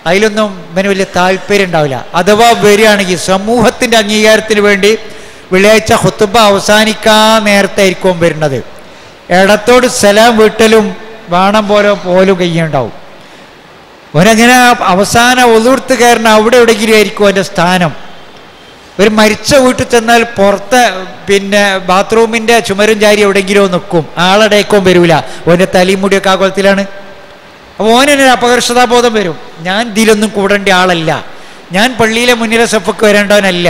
അതിലൊന്നും ഇവന് വലിയ താല്പര്യം ഉണ്ടാവില്ല. അഥവാ വരികയാണെങ്കിൽ സമൂഹത്തിൻ്റെ അംഗീകാരത്തിന് വേണ്ടി വെള്ളിയാഴ്ച ഖുത്ബ അവസാനിക്കാൻ നേരത്തായിരിക്കും വരുന്നത്. ഇടത്തോട് സലാം വീട്ടലും വേണം പോലും കയ്യുണ്ടാവും. അവനങ്ങനെ അവസാന ഒതുർത്ത് കയറുന്ന അവിടെ എവിടെയെങ്കിലും ആയിരിക്കും അവൻ്റെ സ്ഥാനം. ഒരു മരിച്ച വീട്ടിൽ ചെന്നാൽ പുറത്തെ പിന്നെ ബാത്റൂമിൻ്റെ ചുമരും ചാരി എവിടെയെങ്കിലും നിൽക്കും, ആളടേക്കും വരില്ല. ഓൻ്റെ തലയും മുടിയൊക്കെ ആകുലത്തിലാണ്. അപ്പോൾ ഓനൊരു അപകർഷതാബോധം വരും. ഞാൻ ഇതിലൊന്നും കൂടേണ്ട ആളല്ല, ഞാൻ പള്ളിയിലെ മുന്നിലെ സഫക്ക് വരേണ്ടവനല്ല.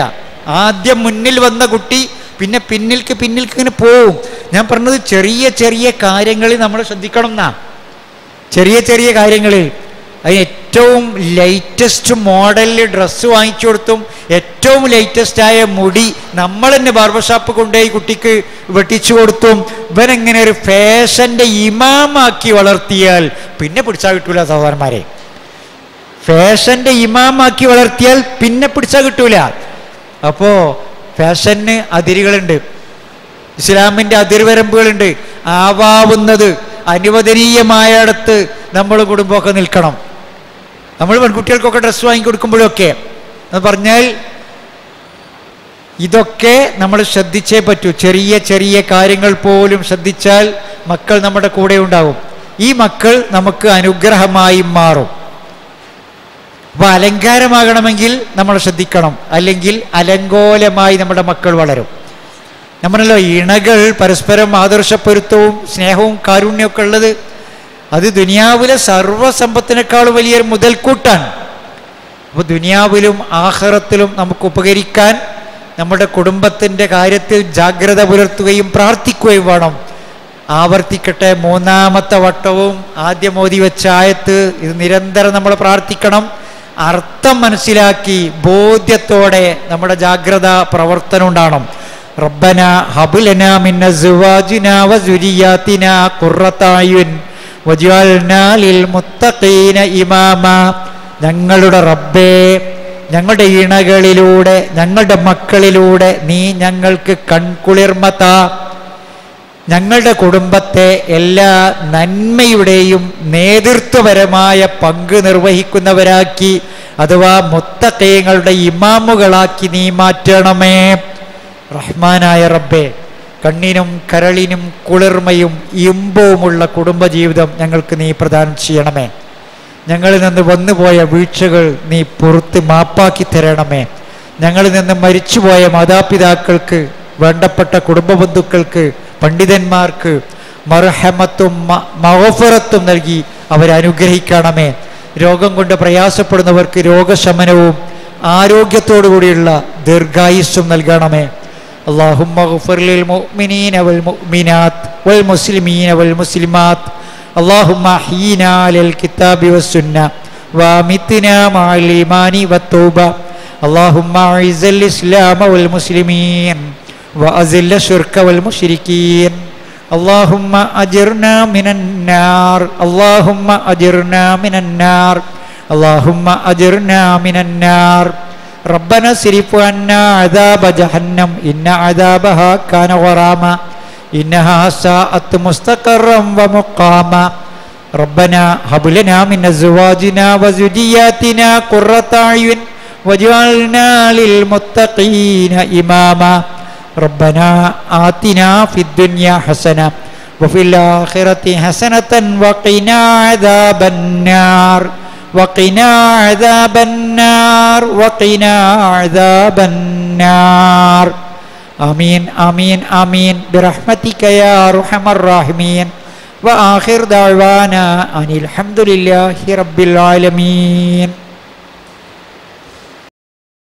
ആദ്യം മുന്നിൽ വന്ന കുട്ടി പിന്നെ പിന്നിൽക്ക് ഇങ്ങനെ പോവും. ഞാൻ പറഞ്ഞത് ചെറിയ കാര്യങ്ങളിൽ നമ്മൾ ശ്രദ്ധിക്കണം എന്നാ. ചെറിയ കാര്യങ്ങളിൽ അതിന് ഏറ്റവും ലേറ്റസ്റ്റ് മോഡലിൽ ഡ്രസ്സ് വാങ്ങിച്ചു കൊടുത്തും ഏറ്റവും ലേറ്റസ്റ്റായ മുടി നമ്മൾ തന്നെ ബാർബർ ഷോപ്പ് കൊണ്ടുപോയി കുട്ടിക്ക് വെട്ടിച്ചു കൊടുത്തും ഇവനെങ്ങനെ ഒരു ഫാഷൻ്റെ ഇമാമാക്കി വളർത്തിയാൽ പിന്നെ പിടിച്ചാൽ കിട്ടൂല സഹോദരന്മാരെ. ഫാഷൻ്റെ ഇമാമാക്കി വളർത്തിയാൽ പിന്നെ പിടിച്ചാൽ കിട്ടൂല. അപ്പോൾ ഫാഷന് അതിരുകളുണ്ട്, ഇസ്ലാമിൻ്റെ അതിർവരമ്പുകളുണ്ട്. ആവാവുന്നത് അനുവദനീയമായടത്ത് നമ്മൾ കുടുംബമൊക്കെ നിൽക്കണം. നമ്മൾ പെൺകുട്ടികൾക്കൊക്കെ ഡ്രസ്സ് വാങ്ങിക്കൊടുക്കുമ്പോഴൊക്കെ എന്ന് പറഞ്ഞാൽ ഇതൊക്കെ നമ്മൾ ശ്രദ്ധിച്ചേ പറ്റൂ. ചെറിയ കാര്യങ്ങൾ പോലും ശ്രദ്ധിച്ചാൽ മക്കൾ നമ്മുടെ കൂടെ ഉണ്ടാവും. ഈ മക്കൾ നമുക്ക് അനുഗ്രഹമായി മാറും. അപ്പോൾ അലങ്കാരമാകണമെങ്കിൽ നമ്മൾ ശ്രദ്ധിക്കണം, അല്ലെങ്കിൽ അലങ്കോലമായി നമ്മുടെ മക്കൾ വളരും. നമ്മളല്ലോ ഇണകൾ പരസ്പരം ആദർശപ്പൊരുത്തവും സ്നേഹവും കാരുണ്യമൊക്കെ ഉള്ളത് അത് ദുനിയാവിലെ സർവ്വസമ്പത്തിനേക്കാളും വലിയൊരു മുതൽക്കൂട്ടാണ്. അപ്പോൾ ദുനിയാവിലും ആഖിറത്തിലും നമുക്ക് ഉപകരിക്കാൻ നമ്മുടെ കുടുംബത്തിൻ്റെ കാര്യത്തിൽ ജാഗ്രത പുലർത്തുകയും പ്രാർത്ഥിക്കുകയും വേണം. ആവർത്തിക്കട്ടെ, 3ാമത്തെ വട്ടവും ആദ്യം ഓതി വെച്ച ആയത്ത് ഇത് നിരന്തരം നമ്മൾ പ്രാർത്ഥിക്കണം. അർത്ഥം മനസ്സിലാക്കി ബോധ്യത്തോടെ നമ്മുടെ ജാഗ്രത പ്രവർത്തനം ഉണ്ടാകണം. റബ്ബന ഹബ് ലനാ മിൻ അസ്വാജിനാ വസുരിയാതിനാ ഖുർറത അയുൻ വജഅൽനാ ലിൽ മുത്തഖീന ഇമാമ. ഞങ്ങളുടെ റബ്ബേ, ഞങ്ങളുടെ ഇണകളിലൂടെ, ഞങ്ങളുടെ മക്കളിലൂടെ നീ ഞങ്ങൾക്ക് കൺകുളിർമ താ. ഞങ്ങളുടെ കുടുംബത്തെ എല്ലാ നന്മയുടെയും നേതൃത്വപരമായ പങ്ക് നിർവഹിക്കുന്നവരാക്കി, അഥവാ മുത്തഖീങ്ങളുടെ ഇമാമുകളാക്കി നീ മാറ്റണമേ. റഹ്മാനായ റബ്ബേ, കണ്ണിനും കരളിനും കുളിർമയും ഇമ്പവുമുള്ള കുടുംബജീവിതം ഞങ്ങൾക്ക് നീ പ്രദാനം ചെയ്യണമേ. ഞങ്ങളിൽ നിന്ന് വന്നുപോയ വീഴ്ചകൾ നീ പുറത്ത് മാപ്പാക്കി തരണമേ. ഞങ്ങളിൽ നിന്ന് മരിച്ചുപോയ മാതാപിതാക്കൾക്ക്, വേണ്ടപ്പെട്ട കുടുംബ ബന്ധുക്കൾക്ക്, പണ്ഡിതന്മാർക്ക് മർഹമത്തും മഗ്ഫിറത്തും നൽകി അവരനുഗ്രഹിക്കണമേ. രോഗം കൊണ്ട് പ്രയാസപ്പെടുന്നവർക്ക് രോഗശമനവും ആരോഗ്യത്തോടുകൂടിയുള്ള ദീർഘായുസ്സും നൽകണമേ. اللهم اغفر للمؤمنين والمؤمنات والمسلمين والمسلمات اللهم احينا على الكتاب والسنة وامتنا مع الإيمان والتوبة اللهم اعز الإسلام والمسلمين وأذل الشرك والمشركين اللهم أجرنا من النار اللهم أجرنا من النار اللهم أجرنا من النار ربنا اصرف عنا عذاب جهنم إن عذابها كان غراما إنها ساءت مستقرا ومقاما ربنا هب لنا من أزواجنا وذرياتنا قرة أعين واجعلنا للمتقين إماما ربنا آتنا في الدنيا حسنة وفي الآخرة حسنة وقنا عذاب النار وقنا عذاب النار وقنا عذاب النار آمين آمين آمين برحمتك يا أرحم الراحمين وآخر دعوانا أن الحمد لله رب العالمين.